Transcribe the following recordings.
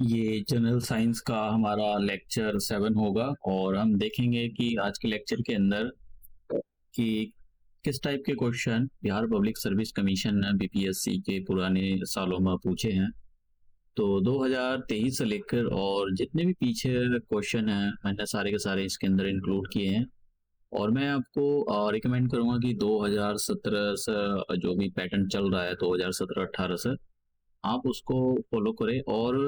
ये general science का हमारा लेक्चर 7 होगा और हम देखेंगे कि आज के लेक्चर के अंदर कि किस टाइप के question Bihar public service commission ने बीपीएससी के पुराने सालों में पूछे हैं। तो 2023 से लेकर और जितने भी पीछे क्वेश्चन हैं मैंने सारे के सारे इसके अंदर इंक्लूड किए हैं। और मैं आपको रिकमेंड करूंगा कि 2017 से जो भी पैटर्न चल रहा है 2017-18 से आप उसको फॉलो करें। और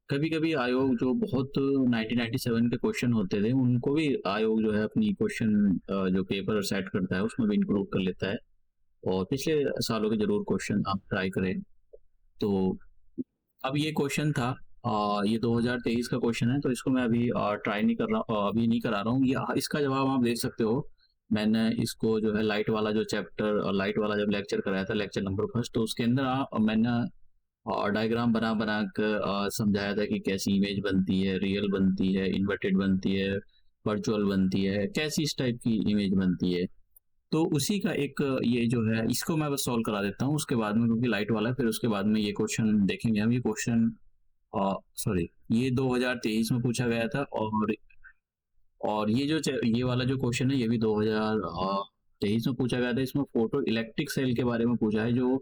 कभी कभी आयोग जो बहुत 1997 के क्वेश्चन होते थे उनको भी आयोग जो है अपनी क्वेश्चन जो पेपर सेट करता है उसमें भी इंक्लूड कर लेता है। और पिछले सालों के जरूर क्वेश्चन आप ट्राई करें। तो अब ये क्वेश्चन था, ये 2023 का क्वेश्चन है, तो इसको मैं अभी ट्राई नहीं कर रहा, अभी नहीं करा रहा हूँ। ये इसका जवाब आप देख सकते हो। मैंने इसको जो है लाइट वाला जो चैप्टर और लाइट वाला जब लेक्चर कराया था, लेक्चर नंबर फर्स्ट, तो उसके अंदर मैंने और डायग्राम बना बना कर समझाया था कि कैसी इमेज बनती है, रियल बनती है, इन्वर्टेड बनती है, वर्चुअल बनती है, कैसी इस टाइप की इमेज बनती है। तो उसी का एक ये जो है इसको मैं बस सॉल्व करा देता हूँ उसके बाद में, क्योंकि लाइट वाला है, फिर उसके बाद में ये क्वेश्चन देखेंगे हम। ये क्वेश्चन सॉरी, ये 2023 में पूछा गया था। और ये जो ये वाला जो क्वेश्चन है ये भी 2023 में पूछा गया था। इसमें फोटो इलेक्ट्रिक सेल के बारे में पूछा है। जो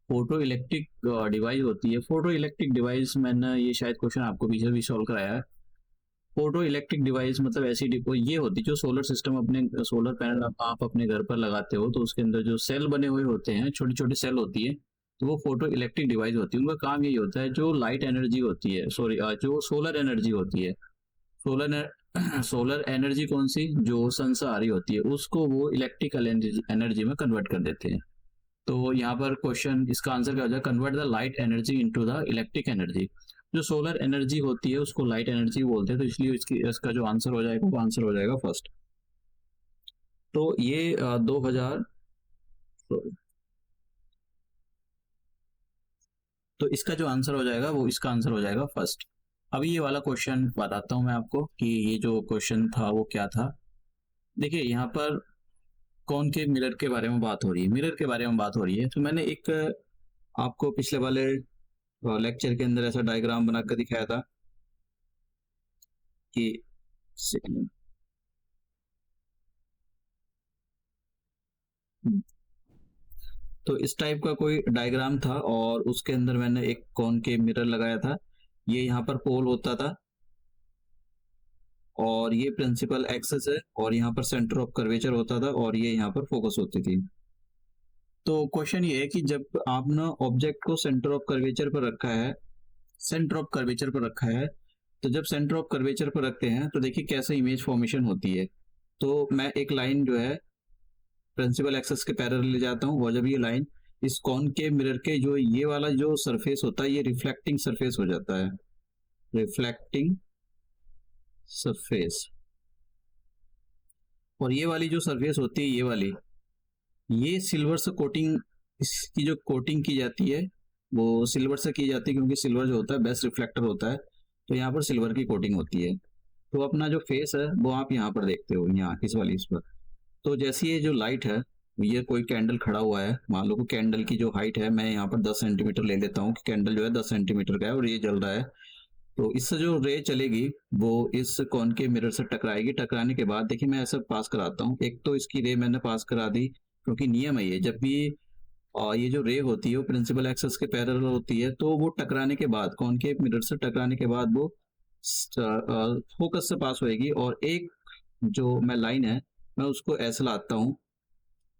फोटो इलेक्ट्रिक डिवाइस होती है, फोटो इलेक्ट्रिक डिवाइस मैंने ये शायद क्वेश्चन आपको पीछे भी सॉल्व कराया है। फोटो इलेक्ट्रिक डिवाइस मतलब ऐसी डिपो ये होती है जो सोलर सिस्टम, अपने सोलर पैनल आप अपने घर पर लगाते हो तो उसके अंदर जो सेल बने हुए होते हैं, छोटी छोटी सेल होती है, तो वो फोटो इलेक्ट्रिक डिवाइस होती है। उनका काम यही होता है, जो लाइट एनर्जी होती है, सॉरी जो सोलर एनर्जी होती है, सोलर सोलर एनर्जी कौन सी, जो सन से आ रही होती है, उसको वो इलेक्ट्रिकल एनर्जी में कन्वर्ट कर देते हैं। तो यहाँ पर क्वेश्चन इसका आंसर क्या हो जाएगा, convert the light energy into the electric energy. जो सोलर एनर्जी होती है उसको लाइट एनर्जी बोलते हैं, तो इसलिए इसका जो आंसर हो जाएगा वो आंसर हो जाएगा फर्स्ट। तो ये 2000, तो इसका जो आंसर हो जाएगा वो इसका आंसर हो जाएगा फर्स्ट। अभी ये वाला क्वेश्चन बताता हूँ मैं आपको कि ये जो क्वेश्चन था वो क्या था। देखिए यहाँ पर कॉनकेव मिरर के बारे में बात हो रही है, मिरर के बारे में बात हो रही है। तो मैंने एक आपको पिछले वाले लेक्चर के अंदर ऐसा डायग्राम बनाकर दिखाया था कि तो इस टाइप का कोई डायग्राम था और उसके अंदर मैंने एक कॉनकेव मिरर लगाया था। ये यहाँ पर पोल होता था और ये प्रिंसिपल एक्सिस है और यहाँ पर सेंटर ऑफ कर्वेचर होता था और ये यहाँ पर फोकस होती थी। तो क्वेश्चन ये है कि जब आपने ऑब्जेक्ट को सेंटर ऑफ कर्वेचर पर रखा है, सेंटर ऑफ कर्वेचर पर रखा है, तो जब सेंटर ऑफ कर्वेचर पर रखते हैं तो देखिए कैसे इमेज फॉर्मेशन होती है। तो मैं एक लाइन जो है प्रिंसिपल एक्सिस के पैरेलल ले जाता हूँ और जब ये लाइन इस कॉनकेव मिरर के जो ये वाला जो सरफेस होता है ये रिफ्लेक्टिंग सरफेस हो जाता है, रिफ्लेक्टिंग सरफेस। और ये वाली जो सरफेस होती है ये वाली, ये सिल्वर से कोटिंग, इसकी जो कोटिंग की जाती है वो सिल्वर से की जाती है, क्योंकि सिल्वर जो होता है बेस्ट रिफ्लेक्टर होता है, तो यहाँ पर सिल्वर की कोटिंग होती है। तो अपना जो फेस है वो आप यहाँ पर देखते हो, यहाँ इस वाली इस पर। तो जैसे ये जो लाइट है, ये कोई कैंडल खड़ा हुआ है, मान लो कि कैंडल की जो हाइट है मैं यहाँ पर 10 सेंटीमीटर ले लेता हूँ कि कैंडल जो है 10 सेंटीमीटर का है और ये जल रहा है। तो इससे जो रे चलेगी वो इस कॉनकेव मिरर से टकराएगी। टकराने के बाद देखिए मैं ऐसा पास कराता हूँ, एक तो इसकी रे मैंने पास करा दी, क्योंकि नियम है ये, जब भी ये जो रे होती है वो प्रिंसिपल एक्सिस के पैरेलल होती है, तो वो टकराने के बाद कॉनकेव मिरर से टकराने के बाद वो फोकस से पास होएगी। और एक जो मैं लाइन है मैं उसको ऐसे लाता हूँ,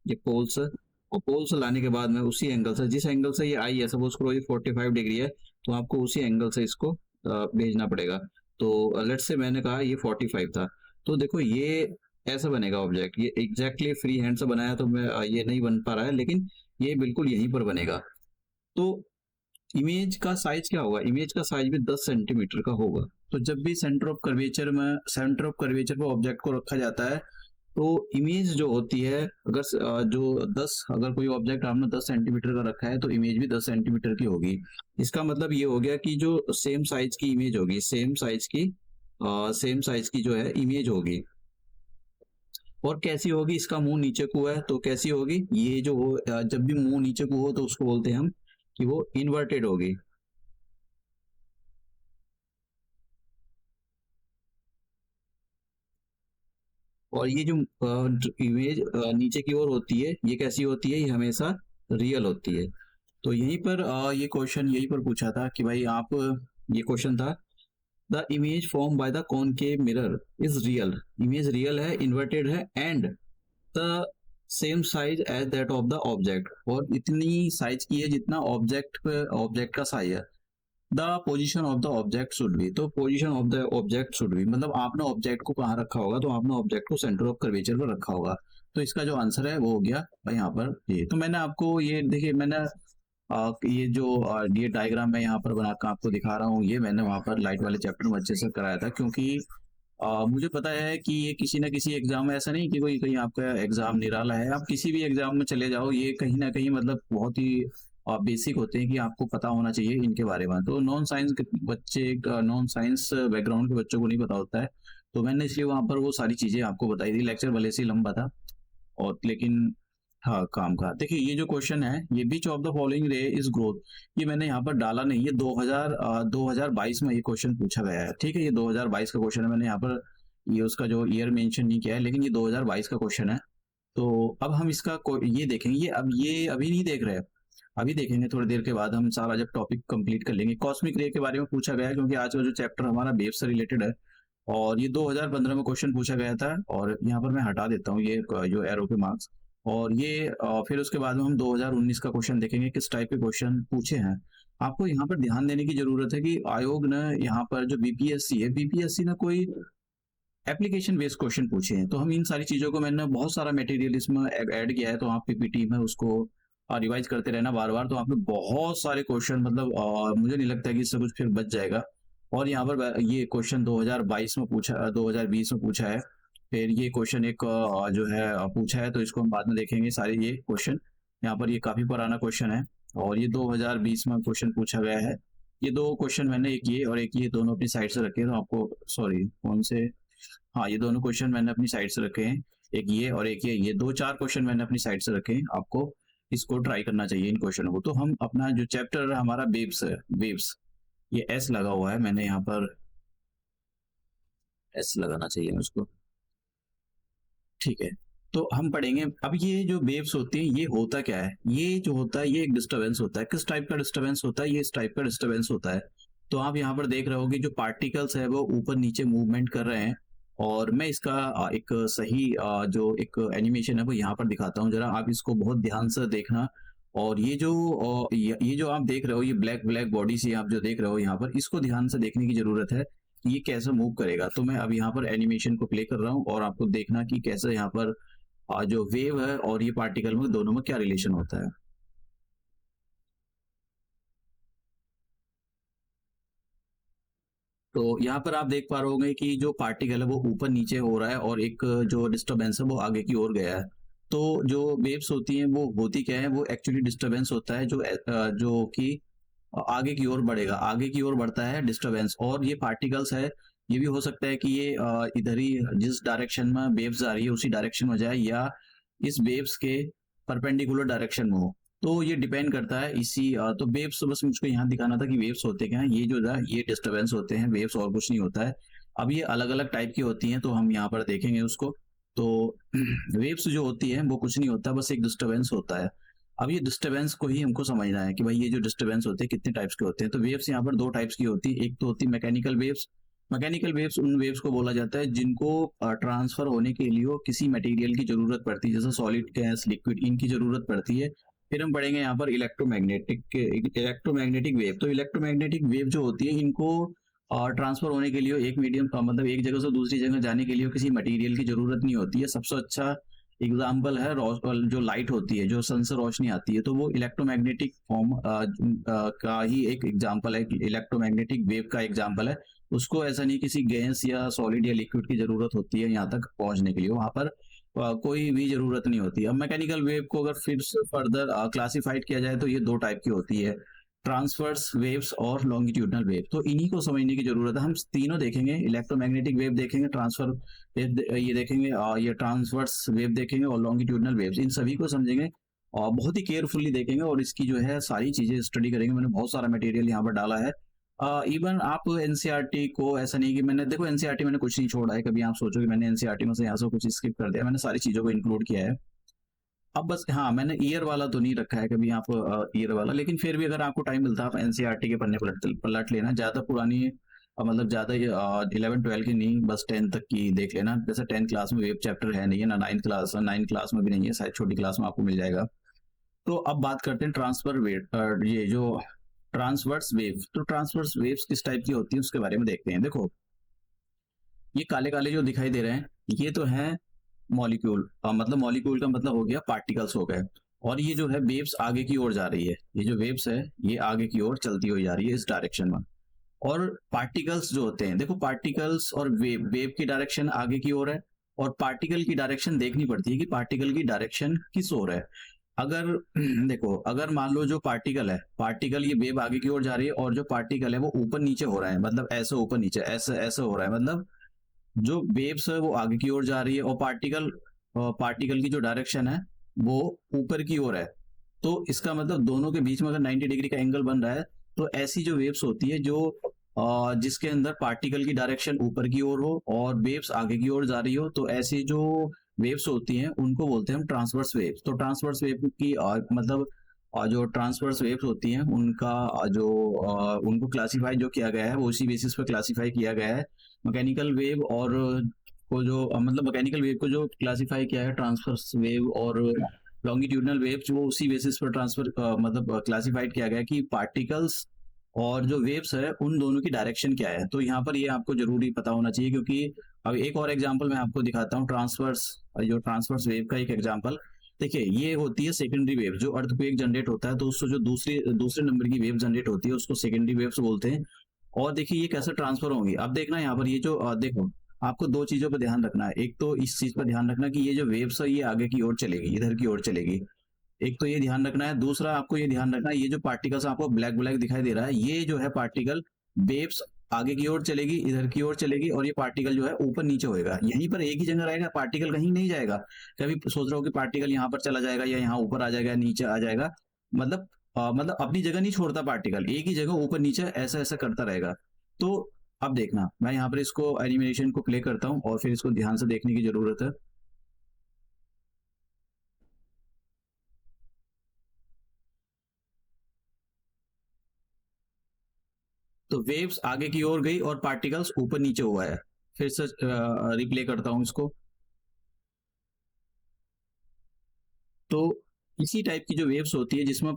ये पोल से, और पोल से लाने के बाद मैं उसी एंगल से, जिस एंगल से ये आई है, सपोज करो ये 45 डिग्री है, तो आपको उसी एंगल से इसको भेजना पड़ेगा। तो लेट्स से मैंने कहा ये 45 था, तो देखो ये ऐसा बनेगा ऑब्जेक्ट। ये एग्जैक्टली फ्री हैंड से बनाया तो मैं ये नहीं बन पा रहा है, लेकिन ये बिल्कुल यहीं पर बनेगा। तो इमेज का साइज क्या होगा, इमेज का साइज भी 10 सेंटीमीटर का होगा। तो जब भी सेंटर ऑफ कर्वेचर में, सेंटर ऑफ कर्वेचर पर ऑब्जेक्ट को रखा जाता है, तो इमेज जो होती है, अगर जो 10, अगर कोई ऑब्जेक्ट आपने 10 सेंटीमीटर का रखा है तो इमेज भी 10 सेंटीमीटर की होगी। इसका मतलब ये हो गया कि जो सेम साइज की इमेज होगी, सेम साइज की जो है इमेज होगी। और कैसी होगी, इसका मुंह नीचे को है तो कैसी होगी, ये जो हो जब भी मुंह नीचे को हो तो उसको बोलते हैं हम कि वो इन्वर्टेड होगी। और ये जो इमेज नीचे की ओर होती है, ये कैसी होती है, ये हमेशा रियल होती है। तो यहीं पर ये क्वेश्चन यहीं पर पूछा था कि भाई आप, ये क्वेश्चन था, the image form by the concave mirror is real, image real है, इन्वर्टेड है, and the same size as that of the object, और इतनी साइज की है जितना ऑब्जेक्ट का साइज है। The position of the object should be, तो position of the object should be मतलब आपने ऑब्जेक्ट को कहाँ रखा होगा, तो आपने ऑब्जेक्ट को सेंटर ऑफ कर्वेचर पर रखा होगा। तो इसका जो आंसर है वो हो गया यहाँ पर ये। तो मैंने आपको ये देखिए, मैंने ये जो ये डायग्राम मैं यहाँ पर बनाकर आपको दिखा रहा हूँ, ये मैंने वहाँ पर लाइट वाले चैप्टर में अच्छे से कराया था, क्योंकि मुझे पता है कि ये किसी ना किसी एग्जाम में, ऐसा नहीं कि कोई कहीं आपका एग्जाम निराला है, आप किसी भी एग्जाम में चले जाओ, ये कहीं ना कहीं मतलब बहुत ही बेसिक होते हैं कि आपको पता होना चाहिए इनके बारे में। तो नॉन साइंस के बच्चे, नॉन साइंस बैकग्राउंड के बच्चों को नहीं पता होता है, तो मैंने इसलिए वहाँ पर वो सारी चीजें आपको बताई थी। लेक्चर भले से लंबा था और लेकिन हाँ काम का। देखिए ये जो क्वेश्चन है, ये बीच ऑफ द फॉलोइंग रे इज ग्रोथ, ये मैंने यहाँ पर डाला नहीं, ये 2022 में ये क्वेश्चन पूछा गया है। ठीक है, ये 2022 का क्वेश्चन है, मैंने यहाँ पर ये उसका जो ईयर मेंशन नहीं किया है, लेकिन ये 2022 का क्वेश्चन है। तो अब हम इसका ये देखेंगे, ये अभी नहीं देख रहे हैं, अभी देखेंगे थोड़ी देर के बाद, हम सारा जब टॉपिक कंप्लीट कर लेंगे। कॉस्मिक रे के बारे में पूछा गया है, क्योंकि आज का जो चैप्टर हमारा वेव से रिलेटेड है, और ये 2015 में क्वेश्चन पूछा गया था। और यहाँ पर मैं हटा देता हूँ ये जो एरो के मार्क्स, और ये फिर उसके बाद में हम 2019 का क्वेश्चन देखेंगे, किस टाइप के क्वेश्चन पूछे हैं। आपको यहाँ पर ध्यान देने की जरूरत है कि आयोग ने यहाँ पर जो बीपीएससी है, बीपीएससी ने कोई एप्लीकेशन बेस्ड क्वेश्चन पूछे हैं। तो हम इन सारी चीजों को, मैंने बहुत सारा मटेरियल इसमें ऐड किया है, तो आप पीपीटी में उसको रिवाइज करते रहना बार बार। तो आप में बहुत सारे क्वेश्चन, मतलब मुझे नहीं लगता कि इससे कुछ फिर बच जाएगा। और यहाँ पर ये क्वेश्चन 2022 में पूछा, 2020 में पूछा है, फिर ये क्वेश्चन एक जो है पूछा है, तो इसको हम बाद में देखेंगे सारे ये क्वेश्चन। यहाँ पर ये काफी पुराना क्वेश्चन है, और ये 2020 में क्वेश्चन पूछा गया है। ये दो क्वेश्चन मैंने, एक ये और एक ये, दोनों अपनी साइड से रखे हैं, तो आपको सॉरी कौन से, हाँ ये दोनों क्वेश्चन मैंने अपनी साइड से रखे हैं, एक ये और एक ये 2-4 क्वेश्चन मैंने अपनी साइड से रखे हैं। आपको इसको ट्राई करना चाहिए इन क्वेश्चनों को। तो हम अपना जो चैप्टर हमारा वेव्स है, वेव्स, ये एस लगा हुआ है, मैंने यहाँ पर एस लगाना चाहिए उसको, ठीक है। तो हम पढ़ेंगे अब ये जो वेव्स होती है, ये होता क्या है, ये जो होता है ये एक डिस्टरबेंस होता है। किस टाइप का डिस्टरबेंस होता है, ये इस टाइप का डिस्टरबेंस होता है। तो आप यहाँ पर देख रहे होगे जो पार्टिकल्स है वो ऊपर नीचे मूवमेंट कर रहे हैं, और मैं इसका एक सही जो एक एनिमेशन है वो यहाँ पर दिखाता हूँ, जरा आप इसको बहुत ध्यान से देखना। और ये जो ये जो आप देख रहे हो, ये ब्लैक ब्लैक बॉडी से आप जो देख रहे हो यहाँ पर, इसको ध्यान से देखने की जरूरत है कि ये कैसे मूव करेगा। तो मैं अब यहाँ पर एनिमेशन को प्ले कर रहा हूँ, और आपको देखना कि कैसे यहाँ पर जो वेव है और ये पार्टिकल में दोनों में क्या रिलेशन होता है। तो यहाँ पर आप देख पा रहे होंगे कि जो पार्टिकल है वो ऊपर नीचे हो रहा है, और एक जो डिस्टरबेंस है वो आगे की ओर गया है। तो जो वेव्स होती हैं वो होती क्या है, वो एक्चुअली डिस्टरबेंस होता है, जो कि आगे की ओर बढ़ेगा, आगे की ओर बढ़ता है डिस्टरबेंस। और ये पार्टिकल्स है, ये भी हो सकता है कि ये इधर ही जिस डायरेक्शन में वेव्स आ रही है उसी डायरेक्शन में जाए, या इस वेव्स के परपेंडिकुलर डायरेक्शन में हो। तो ये डिपेंड करता है इसी तो वेव्स, बस मुझको यहाँ दिखाना था कि वेव्स होते क्या हैं। ये जो है ये डिस्टरबेंस होते हैं वेव्स, और कुछ नहीं होता है। अब ये अलग अलग टाइप की होती हैं, तो हम यहाँ पर देखेंगे उसको। तो वेव्स जो होती है वो कुछ नहीं होता, बस एक डिस्टरबेंस होता है। अब ये डिस्टरबेंस को ही हमको समझना है कि भाई ये जो डिस्टरबेंस होते हैं कितने टाइप्स के होते हैं। तो वेव्स यहाँ पर 2 टाइप्स की होती है। एक तो होती है मैकेनिकल वेव्स। मैकेनिकल वेव्स उन वेव्स को बोला जाता है जिनको ट्रांसफर होने के लिए किसी मटेरियल की जरूरत पड़ती है, जैसे सॉलिड, गैस, लिक्विड, इनकी जरूरत पड़ती है। फिर हम पढ़ेंगे यहाँ पर इलेक्ट्रोमैग्नेटिक वेव। तो इलेक्ट्रोमैग्नेटिक वेव जो होती है, इनको ट्रांसफर होने के लिए एक मीडियम मतलब एक जगह से दूसरी जगह जाने के लिए किसी मटेरियल की जरूरत नहीं होती है। सबसे अच्छा एग्जाम्पल है जो लाइट होती है, जो सन से रोशनी आती है, तो वो इलेक्ट्रोमैग्नेटिक फॉर्म का ही एक एग्जाम्पल है, इलेक्ट्रोमैग्नेटिक वेव का एग्जाम्पल है। उसको ऐसा नहीं किसी गैस या सॉलिड या लिक्विड की जरूरत होती है यहाँ तक पहुंचने के लिए, वहां पर कोई भी जरूरत नहीं होती। अब मैकेनिकल वेव को अगर फिर से फर्दर क्लासिफाइड किया जाए तो ये 2 टाइप की होती है, ट्रांसवर्स वेव्स और लॉन्गिट्यूडनल वेव। तो इन्हीं को समझने की जरूरत है। हम तीनों देखेंगे, इलेक्ट्रोमैग्नेटिक वेव देखेंगे, ट्रांसफर ये देखेंगे, ये ट्रांसवर्स वेव देखेंगे, और लॉन्गिट्यूडनल वेव्स, इन सभी को समझेंगे और बहुत ही केयरफुली देखेंगे, और इसकी जो है सारी चीजें स्टडी करेंगे। मैंने बहुत सारा मटेरियल यहाँ पर डाला है, इवन आप एनसीईआरटी को, ऐसा नहीं कि मैंने, देखो एनसीईआरटी मैंने कुछ नहीं छोड़ा है, कभी आप सोचो कि मैंने एनसीईआरटी में से यहाँ से कुछ स्किप कर दिया, मैंने सारी चीजों को इंक्लूड किया है। अब बस हाँ, मैंने ईयर वाला तो नहीं रखा है कभी आप, ईयर वाला, लेकिन फिर भी अगर आपको टाइम मिलता है आप एनसीईआरटी के पन्ने पलट लेना, ज्यादा पुरानी मतलब ज्यादा 11 12 की नहीं, बस 10 तक की देख लेना। जैसे 10 क्लास में वेब चैप्टर है नहीं है ना, 9 क्लास में भी नहीं है, शायद छोटी क्लास में आपको मिल जाएगा। तो अब बात करते हैं ट्रांसफर वेव, ये जो ट्रांसवर्स वेव, तो ट्रांसवर्स वेव्स किस टाइप की होती है उसके बारे में देखते हैं। देखो ये काले काले जो दिखाई दे रहे हैं, ये तो है मॉलिक्यूल, मतलब मॉलिक्यूल का मतलब हो गया पार्टिकल्स हो गए, और ये जो है वेव्स आगे की ओर जा रही है, ये जो वेव्स है ये आगे की ओर चलती हुई जा रही है इस डायरेक्शन में। और पार्टिकल्स जो होते हैं, देखो पार्टिकल्स और वेव, वेव की डायरेक्शन आगे की ओर है, और पार्टिकल की डायरेक्शन देखनी पड़ती है कि पार्टिकल की डायरेक्शन किस ओर है। अगर देखो, अगर मान लो जो पार्टिकल है, पार्टिकल ये वेव आगे की ओर जा रही है, और जो पार्टिकल है वो ऊपर नीचे हो रहा है, मतलब ऐसे ऊपर नीचे, ऐसे ऐसे हो रहा है, मतलब जो वेव्स है वो आगे की ओर जा रही है, और पार्टिकल की जो डायरेक्शन है वो ऊपर की ओर है। तो इसका मतलब दोनों के बीच में अगर 90 डिग्री का एंगल बन रहा है, तो ऐसी जो वेव्स होती है जो जिसके अंदर पार्टिकल की डायरेक्शन ऊपर की ओर हो और वेव्स आगे की ओर जा रही हो, तो ऐसी जो वेव्स होती हैं उनको बोलते हैं हम ट्रांसवर्स वेव्स। तो ट्रांसवर्स वेव की मतलब जो ट्रांसवर्स वेव्स होती हैं उनका उनको क्लासिफाई जो किया गया है वो उसी बेसिस पर क्लासिफाई किया गया है। मैकेनिकल वेव और को जो मतलब मैकेनिकल वेव को जो क्लासिफाई किया है ट्रांसवर्स वेव और लॉन्गिट्यूडनल वेव, वो उसी बेसिस पर ट्रांसफर मतलब क्लासिफाइड किया गया है कि पार्टिकल्स और जो वेव्स है उन दोनों की डायरेक्शन क्या है। तो यहाँ पर ये आपको जरूरी पता होना चाहिए, क्योंकि अब एक और एग्जांपल मैं आपको दिखाता हूँ ट्रांसवर्स, जो ट्रांसवर्स वेव का एक एग्जांपल। देखिए ये होती है सेकेंडरी वेव, जो अर्थक्वेक जनरेट होता है तो उससे जो दूसरी दूसरे नंबर की वेव जनरेट होती है उसको सेकेंडरी वेव्स बोलते हैं। और देखिए ये कैसे ट्रांसफर होंगी, अब देखना यहाँ पर ये जो देखो, आपको दो चीजों पर ध्यान रखना है। एक तो इस चीज पर ध्यान रखना कि ये जो वेव्स है ये आगे की ओर चलेगी, इधर की ओर चलेगी, एक तो ये ध्यान रखना है। दूसरा आपको ये ध्यान रखना है, ये जो पार्टिकल्स आपको ब्लैक ब्लैक दिखाई दे रहा है, ये जो है पार्टिकल वेव्स आगे की ओर चलेगी, इधर की ओर चलेगी, और ये पार्टिकल जो है ऊपर नीचे होएगा, यहीं पर एक ही जगह रहेगा, पार्टिकल कहीं नहीं जाएगा। कभी सोच रहा हो कि पार्टिकल यहाँ पर चला जाएगा या यहाँ ऊपर आ जाएगा, नीचे आ जाएगा, मतलब मतलब अपनी जगह नहीं छोड़ता पार्टिकल, एक ही जगह ऊपर नीचे ऐसा ऐसा करता रहेगा। तो अब देखना, मैं यहाँ पर इसको एनिमेशन को प्ले करता हूँ और फिर इसको ध्यान से देखने की जरूरत है। तो वेव्स आगे की ओर गई और पार्टिकल्स ऊपर नीचे हुआ है। फिर से रिप्ले करता हूं इसको। तो इसी टाइप की जो वेव्स होती है जिसमें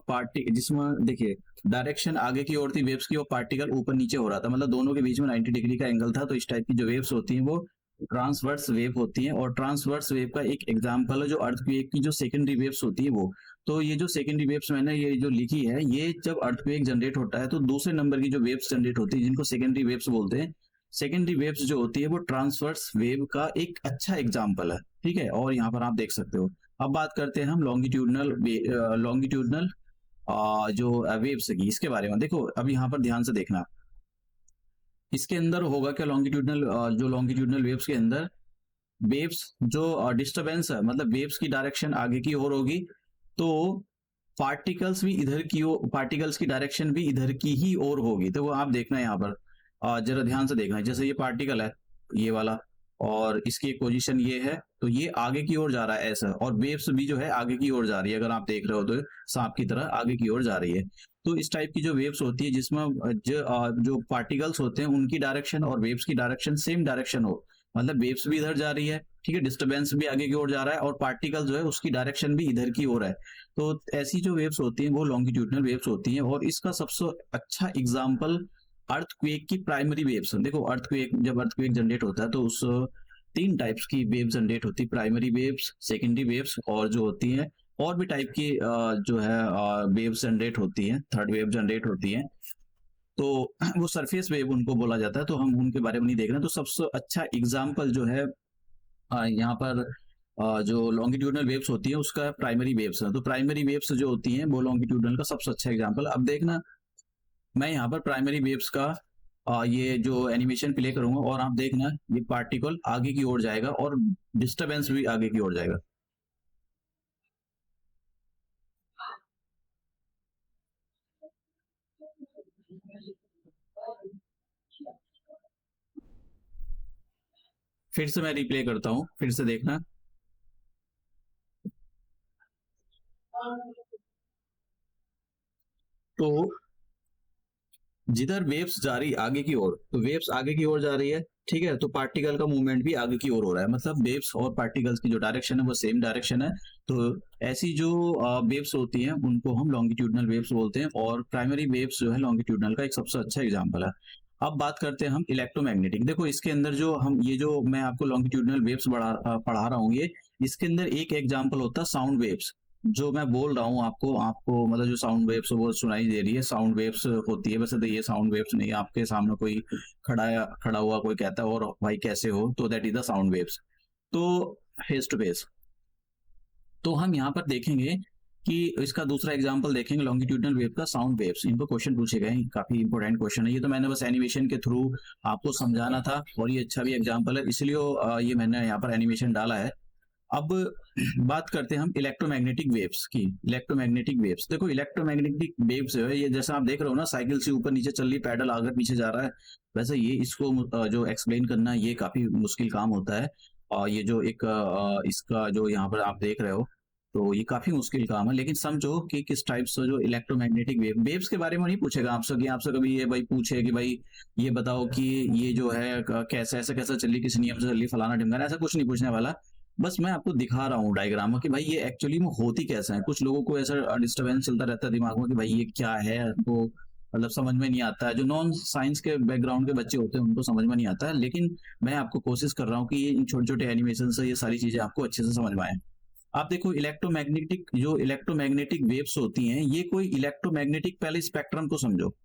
देखिए डायरेक्शन आगे की ओर थी वेव्स की, और पार्टिकल ऊपर नीचे हो रहा था, मतलब दोनों के बीच में 90 डिग्री का एंगल था। तो इस टाइप की जो वेव्स होती हैं वो ट्रांसवर्स वेव होती हैं। और ट्रांसवर्स वेव का एक एग्जांपल है जो अर्थक्वेक की जो सेकेंडरी वेव्स होती है वो। तो ये जो सेकेंडरी वेव्स मैंने ये जो लिखी है, ये जब अर्थक्वेक जनरेट होता है तो दूसरे नंबर की जो वेव्स जनरेट होती है जिनको सेकेंडरी वेव्स बोलते हैं, सेकेंडरी वेव्स जो होती है वो ट्रांसवर्स वेव का एक अच्छा एग्जाम्पल है। ठीक है, और यहाँ पर आप देख सकते हो। अब बात करते हैं हम लॉन्गिट्यूडनल जो वेव्स की, इसके बारे में देखो। अब यहाँ पर ध्यान से देखना, इसके अंदर होगा क्या, जो लॉन्गिट्यूडनल वेव्स के अंदर वेव्स जो डिस्टरबेंस है, मतलब वेव्स की डायरेक्शन आगे की ओर होगी, तो पार्टिकल्स की डायरेक्शन भी इधर की ही ओर होगी। तो वो आप देखना यहाँ पर, जरा ध्यान से देखना है। जैसे ये पार्टिकल है, ये वाला, और इसकी एक पोजीशन ये है, तो ये आगे की ओर जा रहा है ऐसा, और वेव्स भी जो है आगे की ओर जा रही है, अगर आप देख रहे हो तो सांप की तरह आगे की ओर जा रही है। तो इस टाइप की जो वेव्स होती है जिसमें जो पार्टिकल्स होते हैं उनकी डायरेक्शन और वेव्स की डायरेक्शन सेम डायरेक्शन हो, मतलब वेव्स भी इधर जा रही है, ठीक है, डिस्टर्बेंस भी आगे की ओर जा रहा है, और पार्टिकल जो है उसकी डायरेक्शन भी इधर की ओर है। तो ऐसी जो वेव्स होती हैं वो लॉन्गिट्यूडनल वेव्स होती हैं। और इसका सबसे अच्छा एग्जाम्पल अर्थक्वेक की प्राइमरी वेव्स। देखो जब अर्थक्वेक जनरेट होता है तो उस तीन टाइप्स की वेव जनरेट होती है, प्राइमरी वेव्स, सेकेंडरी वेव्स, और जो होती हैं और भी टाइप की जो है वेव जनरेट होती हैं, थर्ड वेव जनरेट होती हैं। तो वो सरफेस वेव उनको बोला जाता है, तो हम उनके बारे में नहीं देख रहे हैं। तो सबसे अच्छा एग्जाम्पल जो है यहाँ पर जो लॉन्गिट्यूडनल वेव्स होती है उसका प्राइमरी वेव्स है। तो प्राइमरी वेव्स जो होती हैं वो लॉन्गिट्यूडनल का सबसे अच्छा एग्जाम्पल। अब देखना, मैं यहाँ पर प्राइमरी वेव्स का ये जो एनिमेशन प्ले करूंगा, और आप देखना ये पार्टिकल आगे की ओर जाएगा और डिस्टरबेंस भी आगे की ओर जाएगा। फिर से मैं रिप्ले करता हूँ, फिर से देखना। तो जिधर वेव्स जा रही आगे की ओर, तो वेव्स आगे की ओर जा रही है, ठीक है, तो पार्टिकल का मूवमेंट भी आगे की ओर हो रहा है, मतलब वेव्स और पार्टिकल्स की जो डायरेक्शन है वो सेम डायरेक्शन है। तो ऐसी जो वेव्स होती हैं उनको हम लॉन्गिट्यूडनल वेव्स बोलते हैं, और प्राइमरी वेव्स जो है लॉन्गिट्यूडनल का एक सबसे अच्छा एग्जांपल है। अब बात करते हैं हम इलेक्ट्रोमैग्नेटिक। देखो इसके अंदर जो हम ये जो मैं आपको लॉन्गिट्यूडनल वेव्स पढ़ा रहा हूँ, ये इसके अंदर एक एग्जांपल होता है साउंड वेव्स। जो मैं बोल रहा हूँ आपको आपको मतलब जो साउंड वेव्स वो सुनाई दे रही है, साउंड वेव्स होती है। वैसे तो ये साउंड वेव्स नहीं है, आपके सामने कोई खड़ा हुआ कोई कहता है और भाई कैसे हो, तो that is the sound waves. तो फेस टू फेस, तो हम यहाँ पर देखेंगे कि इसका दूसरा एग्जांपल देखेंगे लॉन्गिट्यूडनल वेव का, साउंड वेव्स। इनको क्वेश्चन पूछे गए, काफी इंपॉर्टेंट क्वेश्चन है ये, तो मैंने बस एनिमेशन के थ्रू आपको समझाना था, और ये अच्छा भी एग्जांपल है, इसलिए ये मैंने यहाँ पर एनिमेशन डाला है। अब बात करते हैं हम इलेक्ट्रोमैग्नेटिक वेव्स की। इलेक्ट्रोमैग्नेटिक वेव्स, देखो इलेक्ट्रोमैग्नेटिक वेव्स जो है ये जैसा आप देख रहे हो ना, साइकिल से ऊपर नीचे चल रही, पैडल आगे पीछे जा रहा है, वैसे ये इसको जो एक्सप्लेन करना ये काफी मुश्किल काम होता है। और ये जो एक इसका जो यहाँ पर आप देख रहे हो, तो ये काफी मुश्किल काम है। लेकिन समझो कि किस टाइप से जो इलेक्ट्रोमैग्नेटिक वेव्स के बारे में नहीं पूछेगा आपसे, कि आपसे कभी ये भाई पूछे कि भाई ये बताओ कि ये जो है कैसे ऐसे कैसे चल रही, किस नियम से चल रही, फलाना ढिमकाना, ऐसा कुछ नहीं पूछने वाला। बस मैं आपको दिखा रहा हूँ डायग्राम में कि भाई ये एक्चुअली में होती कैसे है। कुछ लोगों को ऐसा डिस्टर्बेंस चलता रहता है दिमाग में कि भाई ये क्या है, वो मतलब समझ में नहीं आता है। जो नॉन साइंस के बैकग्राउंड के बच्चे होते हैं उनको समझ में नहीं आता है, लेकिन मैं आपको कोशिश कर रहा हूँ कि ये इन छोटे छोटे एनिमेशन से ये सारी चीजें आपको अच्छे से समझ में आए। आप देखो इलेक्ट्रोमैग्नेटिक वेव्स होती हैं, ये कोई इलेक्ट्रोमैग्नेटिक, पहले स्पेक्ट्रम को समझो।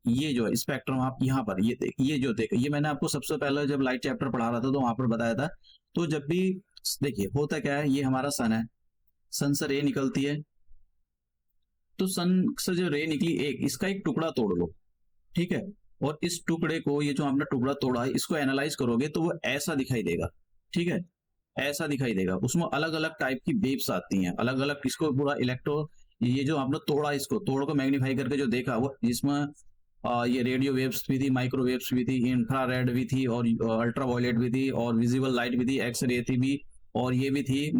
ये जो स्पेक्ट्रम आप यहाँ पर ये देख, ये जो देख, ये मैंने आपको सबसे पहले जब लाइट चैप्टर पढ़ा रहा था तो वहां पर बताया था। तो जब भी देखिए होता क्या है, ये हमारा सन है, सन से रे निकलती है, तो सन से जो रे निकली, एक इसका एक टुकड़ा तोड़ लो, ठीक है, और इस टुकड़े को, ये जो आपने टुकड़ा तोड़ा है, इसको एनालाइज करोगे तो वो ऐसा दिखाई देगा, ठीक है, ऐसा दिखाई देगा। उसमें अलग अलग टाइप की वेव्स आती हैं, अलग अलग, इसको पूरा इलेक्ट्रो, ये जो आपने तोड़ा, इसको तोड़ को मैग्नीफाई करके जो देखा वो, जिसमें ये रेडियो वेव्स भी थी, माइक्रो वेव्स भी थी, इंफ्रारेड भी थी, और अल्ट्रा वायलेट भी थी, और विजिबल लाइट भी थी, एक्स रे थी भी, और ये भी थी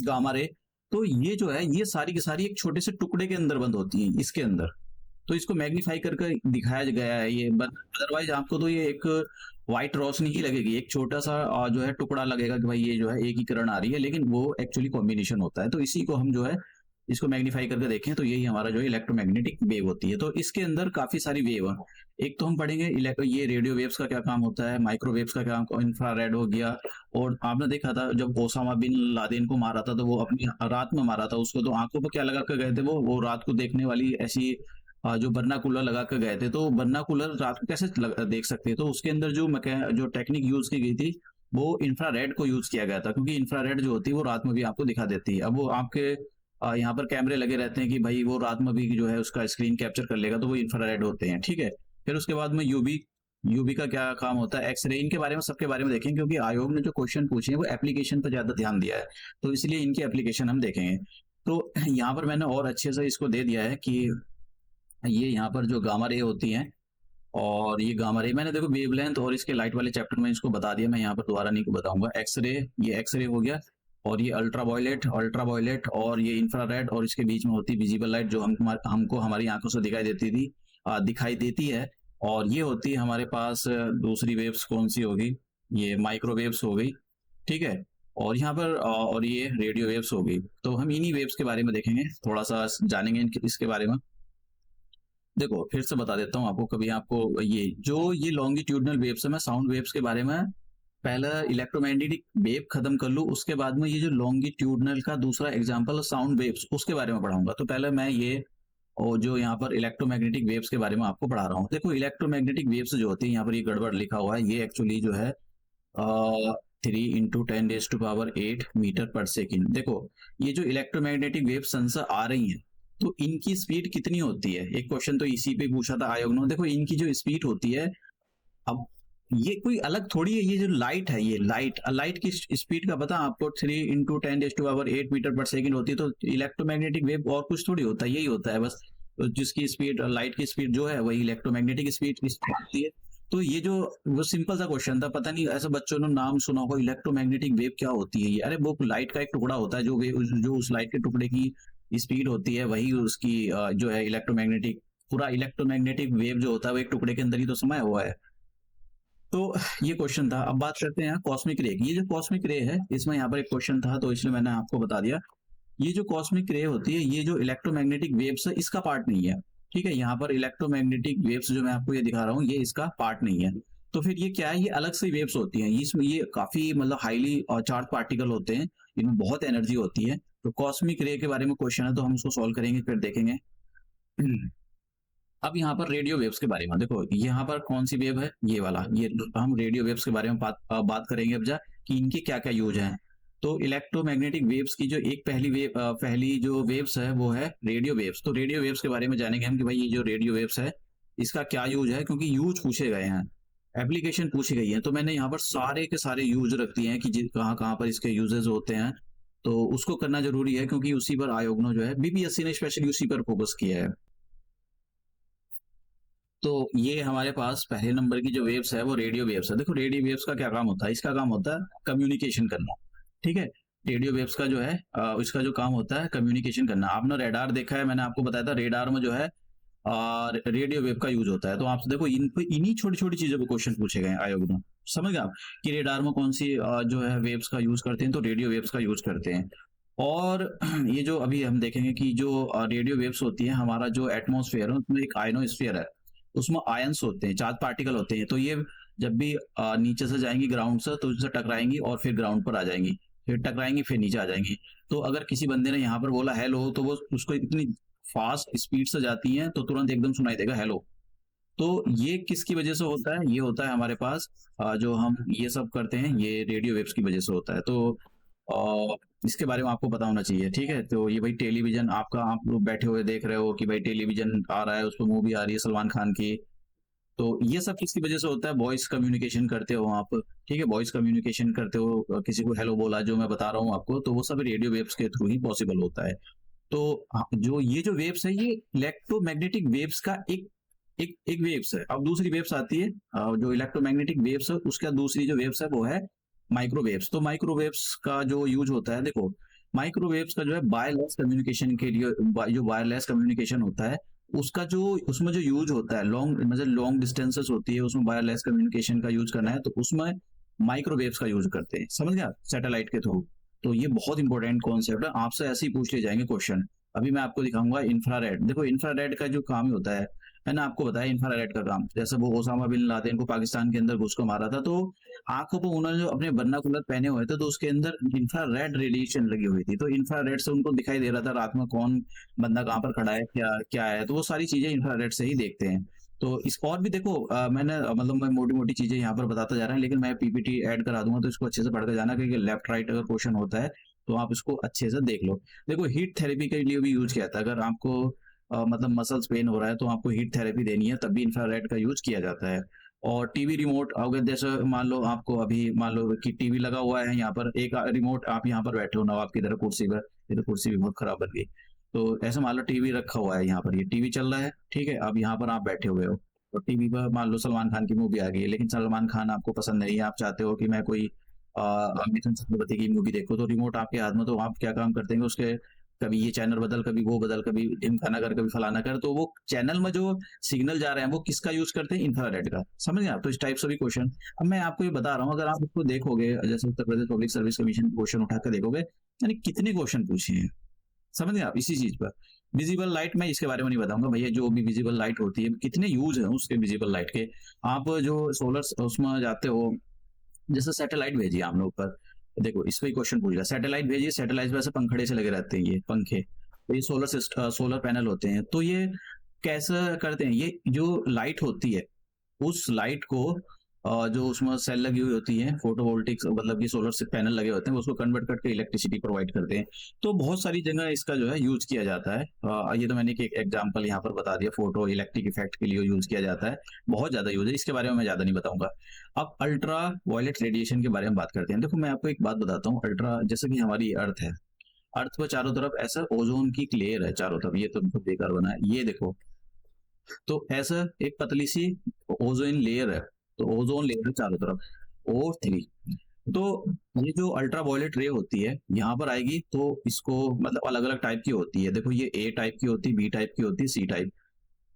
गामा रे। तो ये जो है ये सारी की सारी एक छोटे से टुकड़े के अंदर बंद होती हैं, इसके अंदर। तो इसको मैग्नीफाई करके दिखाया गया है ये, अदरवाइज आपको तो ये एक व्हाइट रोशनी ही लगेगी, एक छोटा सा जो है टुकड़ा लगेगा कि भाई ये जो है एक ही किरण आ रही है, लेकिन वो एक्चुअली कॉम्बिनेशन होता है। तो इसी को हम जो है इसको मैग्नीफाई करके देखें तो यही हमारा जो इलेक्ट्रोमैग्नेटिक वेव होती है। तो इसके अंदर काफी सारी वेव है। एक तो हम पढ़ेंगे ये रेडियो वेव्स का क्या काम होता है, माइक्रोवेव्स का क्या, इंफ्रारेड हो गया, और आपने देखा था जब ओसामा बिन लादेन को मारा था तो वो अपनी रात में मारा था उसको, तो आंखों पर क्या लगा कर गए थे, वो रात को देखने वाली ऐसी जो बरनाकुलर लगा कर गए थे। तो बरनाकुलर रात को कैसे देख सकते हैं, तो उसके अंदर जो टेक्निक यूज की गई थी वो इंफ्रारेड को यूज किया गया था, क्योंकि इंफ्रारेड जो होती है वो रात में भी आपको दिखा देती है। अब वो आपके यहाँ पर कैमरे लगे रहते हैं कि भाई वो रात में भी जो है उसका स्क्रीन कैप्चर कर लेगा, तो वो इंफ्रारेड होते हैं, ठीक है। फिर उसके बाद में यूवी, यूवी का क्या काम होता है, एक्सरे, इनके बारे में सबके बारे में देखेंगे, क्योंकि आयोग ने जो क्वेश्चन पूछे हैं वो एप्लीकेशन पर ज्यादा ध्यान दिया है, तो इसलिए इनकी एप्लीकेशन हम देखेंगे। तो यहाँ पर मैंने और अच्छे से इसको दे दिया है कि ये यहाँ पर जो गामा रे होती हैं, और ये गामा रे मैंने देखो वेवलेंथ और इसके लाइट वाले चैप्टर में इसको बता दिया, मैं यहाँ पर दोबारा नहीं को बताऊंगा। एक्सरे, ये एक्सरे हो गया, और ये अल्ट्रा वायलेट और ये इंफ्रारेड, और इसके बीच में होती है विजिबल लाइट जो हमको हमारी आंखों से दिखाई देती है। और ये होती है हमारे पास दूसरी वेव्स कौन सी होगी, ये माइक्रोवेव्स हो गई, ठीक है। और यहाँ पर और ये रेडियो वेव्स हो गई। तो हम इन्हीं वेव्स के बारे में देखेंगे, थोड़ा सा जानेंगे इसके बारे में। देखो फिर से बता देता हूँ आपको, कभी आपको ये लॉन्गिट्यूडनल वेव्स है, मैं साउंड वेव्स के बारे में पहला इलेक्ट्रोमैग्नेटिक वेव खत्म कर लूँ, उसके बाद में ये जो लॉन्गिट्यूडनल का दूसरा एग्जांपल साउंड वेव्स उसके बारे में पढ़ाऊंगा। तो पहले मैं ये और जो यहाँ पर इलेक्ट्रोमैग्नेटिक वेव्स के बारे में आपको पढ़ा रहा हूँ। देखो इलेक्ट्रोमैग्नेटिक वेव्स जो होती है, यहाँ पर ये गड़बड़ लिखा हुआ है, ये एक्चुअली जो है 3 × 10⁸ मीटर पर सेकेंड। देखो ये जो इलेक्ट्रोमैग्नेटिक वेव सन से आ रही है, तो इनकी स्पीड कितनी होती है, एक क्वेश्चन तो इसी पे पूछा था आयोग ने। देखो इनकी जो स्पीड होती है, अब ये कोई अलग थोड़ी है, ये जो लाइट है, ये लाइट की स्पीड का पता आपको 3 × 10⁸ मीटर पर सेकेंड होती है। तो इलेक्ट्रोमैग्नेटिक वेव और कुछ थोड़ी होता है, यही होता है बस। तो जिसकी स्पीड, लाइट की स्पीड जो है वही इलेक्ट्रोमैग्नेटिक स्पीड होती है। तो ये जो वो सिंपल सा क्वेश्चन था, पता नहीं ऐसा बच्चों ने नाम सुना होगा, इलेक्ट्रोमैग्नेटिक वेव क्या होती है ये? अरे वो लाइट का एक टुकड़ा होता है, जो उस लाइट के टुकड़े की स्पीड होती है वही उसकी जो है इलेक्ट्रोमैग्नेटिक, पूरा इलेक्ट्रोमैग्नेटिक वेव जो होता है वो एक टुकड़े के अंदर ही तो समाया हुआ है। तो ये क्वेश्चन था। अब बात करते हैं कॉस्मिक रे की। ये जो कॉस्मिक रे है, इसमें यहाँ पर एक क्वेश्चन था तो इसलिए मैंने आपको बता दिया। ये जो कॉस्मिक रे होती है, ये जो इलेक्ट्रोमैग्नेटिक वेव्स है इसका पार्ट नहीं है। ठीक है, यहाँ पर इलेक्ट्रोमैग्नेटिक वेव्स जो मैं आपको ये दिखा रहा हूँ, ये इसका पार्ट नहीं है। तो फिर ये क्या है? ये अलग से वेव्स होती हैं, इसमें ये काफी मतलब हाईली चार्ज पार्टिकल होते हैं, इनमें बहुत एनर्जी होती है। तो कॉस्मिक रे के बारे में क्वेश्चन है तो हम उसको सॉल्व करेंगे, फिर देखेंगे। अब यहाँ पर रेडियो वेव्स के बारे में देखो, यहाँ पर कौन सी वेव है? ये वाला, ये हम रेडियो वेव्स के बारे में बात करेंगे अब कि इनके क्या क्या यूज हैं। तो इलेक्ट्रोमैग्नेटिक वेव्स की जो एक पहली जो वेव्स है वो है रेडियो वेव्स। तो रेडियो वेव्स के बारे में जानेंगे हम कि भाई ये जो रेडियो वेव्स है इसका क्या यूज है, क्योंकि यूज पूछे गए हैं, एप्लीकेशन पूछी गई है। तो मैंने यहाँ पर सारे के सारे यूज रख दिए हैं कि कहाँ कहाँ पर इसके यूजेस होते हैं। तो उसको करना जरूरी है क्योंकि उसी पर आयोग ने जो है बीपीएससी ने स्पेशली उसी पर फोकस किया है। तो ये हमारे पास पहले नंबर की जो वेव्स है वो रेडियो वेव्स है। देखो रेडियो वेव्स का क्या काम होता है? इसका काम होता है कम्युनिकेशन करना। ठीक है, रेडियो वेव्स का जो है इसका जो काम होता है कम्युनिकेशन करना। आपने रेडार देखा है, मैंने आपको बताया था रेडार में जो है रेडियो वेव का यूज होता है। तो आपसे देखो इन्हीं छोटी छोटी चीजों पे क्वेश्चन पूछे गए आयोग में। समझ गए आप कि रेडार में कौन सी जो है वेव्स का यूज करते हैं? तो रेडियो वेव्स का यूज करते हैं। और ये जो अभी हम देखेंगे कि जो रेडियो वेव्स होती है, हमारा जो एटमॉस्फेयर है उसमें एक आयनोस्फीयर है, उसमें आयंस होते हैं, चार्ज पार्टिकल होते हैं। तो ये जब भी नीचे से जाएंगी ग्राउंड से तो उससे टकराएंगी और फिर ग्राउंड पर आ जाएंगी, फिर टकराएंगी फिर नीचे आ जाएंगी। तो अगर किसी बंदे ने यहाँ पर बोला हेलो तो वो उसको इतनी फास्ट स्पीड से जाती हैं तो तुरंत एकदम सुनाई देगा हेलो। तो ये किसकी वजह से होता है? ये होता है हमारे पास जो हम ये सब करते हैं ये रेडियो वेव्स की वजह से होता है। तो इसके बारे में आपको पता होना चाहिए। ठीक है, तो ये भाई टेलीविजन आपका, आप लोग बैठे हुए देख रहे हो कि भाई टेलीविजन आ रहा है, उस पर मूवी आ रही है सलमान खान की। तो ये सब किसकी वजह से होता है? वॉइस कम्युनिकेशन करते हो आप। ठीक है, वॉइस कम्युनिकेशन करते हो, किसी को हेलो बोला जो मैं बता रहा हूँ आपको, तो वो सब रेडियो वेव्स के थ्रू ही पॉसिबल होता है। तो जो ये जो वेव्स है ये इलेक्ट्रोमैग्नेटिक वेव्स का एक एक एक वेव्स है। अब दूसरी वेव्स आती है जो इलेक्ट्रोमैग्नेटिक वेव्स है उसका दूसरी जो वेव्स है वो है माइक्रोवेव्स। तो माइक्रोवेव्स का जो यूज होता है, देखो माइक्रोवेव्स का जो है वायरलेस कम्युनिकेशन के लिए, जो वायरलेस कम्युनिकेशन होता है उसका जो उसमें जो यूज होता है लॉन्ग, मतलब लॉन्ग डिस्टेंसेस होती है उसमें वायरलेस कम्युनिकेशन का यूज करना है तो उसमें माइक्रोवेव्स का यूज करते हैं। समझ गया? सैटेलाइट के थ्रू। तो ये बहुत इंपॉर्टेंट कॉन्सेप्ट है, आपसे ऐसे ही पूछ ले जाएंगे क्वेश्चन। अभी मैं आपको दिखाऊंगा इंफ्रारेड। देखो इंफ्रारेड का जो काम होता है, मैंने आपको बताया इंफ्रारेड का काम। जैसे वो ओसामा बिन लादेन को पाकिस्तान के अंदर घुस को मारा था, तो आंखों पर उन्होंने जो अपने बरनाकुलर पहने हुए थे तो उसके अंदर इंफ्रारेड रेडिएशन लगी हुई थी। तो इंफ्रारेड से उनको दिखाई दे रहा था रात में कौन बंदा कहाँ पर खड़ा है, क्या क्या है। तो वो सारी चीजें इंफ्रारेड से ही देखते हैं। तो इस और भी देखो मैंने मतलब मैं मोटी मोटी चीजें यहाँ पर बताता जा रहा हूँ, लेकिन मैं पीपीटी ऐड करा दूंगा तो इसको अच्छे से पढ़ कर जाना, क्योंकि लेफ्ट राइट अगर क्वेश्चन होता है तो आप इसको अच्छे से देख लो। देखो हीट थेरेपी के लिए भी यूज किया था। अगर आपको मतलब मसल्स पेन हो रहा है तो आपको हीट थेरेपी देनी है, तब भी इंफ्रारेड का यूज किया जाता है। और टीवी रिमोट, अगर जैसे मान लो आपको अभी मान लो कि टीवी लगा हुआ है यहाँ पर, एक रिमोट आप यहाँ पर बैठे हो नवाब की तरह कुर्सी पर, ये तो कुर्सी भी बहुत खराब बन गई। तो ऐसे मान लो टीवी रखा हुआ है यहाँ पर, ये टीवी चल रहा है। ठीक है, अब यहाँ पर आप बैठे हुए हो और टीवी पर मान लो सलमान खान की मूवी आ गई है, लेकिन सलमान खान आपको पसंद नहीं है, आप चाहते हो कि मैं कोई मिथुन चक्रवर्ती की मूवी देखो, तो रिमोट आपके हाथ में, तो आप क्या काम करते हैं उसके, कभी ये चैनल बदल, कभी वो बदल, कभी ढिमकाना कर, कभी फलाना कर। तो वो चैनल में जो सिग्नल जा रहे हैं वो किसका यूज करते हैं? इंफ्रारेड का। समझ गए आप? तो इस टाइप से भी क्वेश्चन अब मैं आपको ये बता रहा हूँ, अगर आप इसको देखोगे जैसे उत्तर Pradesh public service commission question उठाकर देखोगे, यानी कितने क्वेश्चन पूछे हैं। समझ गए आप? इसी चीज पर विजिबल लाइट, मैं इसके बारे में नहीं बताऊंगा भैया, जो भी विजिबल लाइट होती है कितने यूज है उसके विजिबल लाइट के। आप जो सोलर उसमें जाते हो, जैसे सैटेलाइट भेजिए हम लोग पर, देखो इस पे क्वेश्चन पूछ रहा है, सैटेलाइट भेजिए, सैटेलाइट पे ऐसे पंखड़े से लगे रहते हैं ये पंखे, तो ये सोलर पैनल होते हैं। तो ये कैसे करते हैं? ये जो लाइट होती है उस लाइट को जो उसमें सेल लगी हुई होती है फोटोवोल्टिक्स, मतलब कि सोलर से पैनल लगे होते हैं, उसको कन्वर्ट करके इलेक्ट्रिसिटी प्रोवाइड करते हैं। तो बहुत सारी जगह इसका जो है यूज किया जाता है। ये तो मैंने एक एग्जांपल यहाँ पर बता दिया, फोटो इलेक्ट्रिक इफेक्ट के लिए यूज किया जाता है, बहुत ज्यादा यूज है, इसके बारे में मैं ज्यादा नहीं बताऊंगा। अब अल्ट्रा वायलेट रेडिएशन के बारे में बात करते हैं। देखो मैं आपको एक बात बताता हूँ, अल्ट्रा, जैसे कि हमारी अर्थ है, अर्थ पर चारों तरफ ऐसा ओजोन की लेयर है चारों तरफ, ये तो बहुत बेकार बना है, ये देखो। तो ऐसा एक पतली सी ओजोन लेयर है, तो ओजोन लेयर है चारों तरफ, O3। तो ये जो अल्ट्रा वायलेट रे होती है यहाँ पर आएगी, तो इसको मतलब अलग अलग टाइप की होती है। देखो ये ए टाइप की होती है, बी टाइप की होती है, सी टाइप।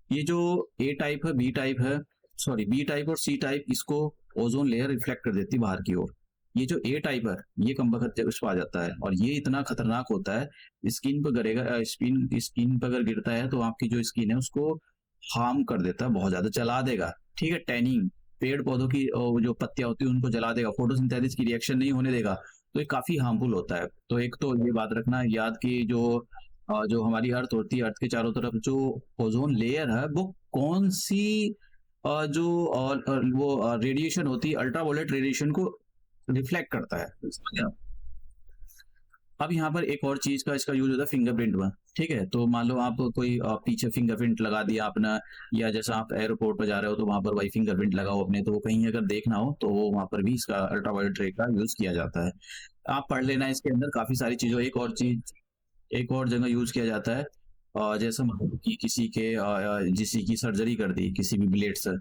ये जो ए टाइप है, बी टाइप है, सॉरी बी टाइप और सी टाइप, इसको ओजोन लेयर रिफ्लेक्ट कर देती है बाहर की ओर। ये जो ए टाइप है ये कम बखत उस पर आ जाता है, और ये इतना खतरनाक होता है, स्किन पर गिरेगा, स्किन स्किन पर अगर गिरता है तो आपकी जो स्किन है उसको हार्म कर देता है, बहुत ज्यादा जला देगा। ठीक है, टैनिंग, पेड़ पौधों की जो पत्तियां होती है उनको जला देगा, फोटोसिंथेसिस की रिएक्शन नहीं होने देगा, तो ये काफी हार्मफुल होता है। तो एक तो ये बात रखना याद कि जो हमारी अर्थ होती है, अर्थ के चारों तरफ जो ओजोन लेयर है वो कौन सी वो रेडिएशन होती है, अल्ट्रावायलेट रेडिएशन को रिफ्लेक्ट करता है, समझ गए आप? अब यहाँ पर एक और चीज का इसका यूज होता है फिंगरप्रिंट में। ठीक है, तो मान लो आप कोई पीछे फिंगरप्रिंट लगा दिया अपना, या जैसा आप एयरपोर्ट पर जा रहे हो तो वहां पर वही फिंगरप्रिंट लगाओ अपने, तो वो कहीं अगर देखना हो तो वो वहां पर भी इसका अल्ट्रावायलेट रे का यूज किया जाता है। आप पढ़ लेना इसके अंदर काफी सारी चीजों, एक और जगह यूज किया जाता है। जैसे मान लो कि किसी की सर्जरी कर दी किसी भी ब्लेड से,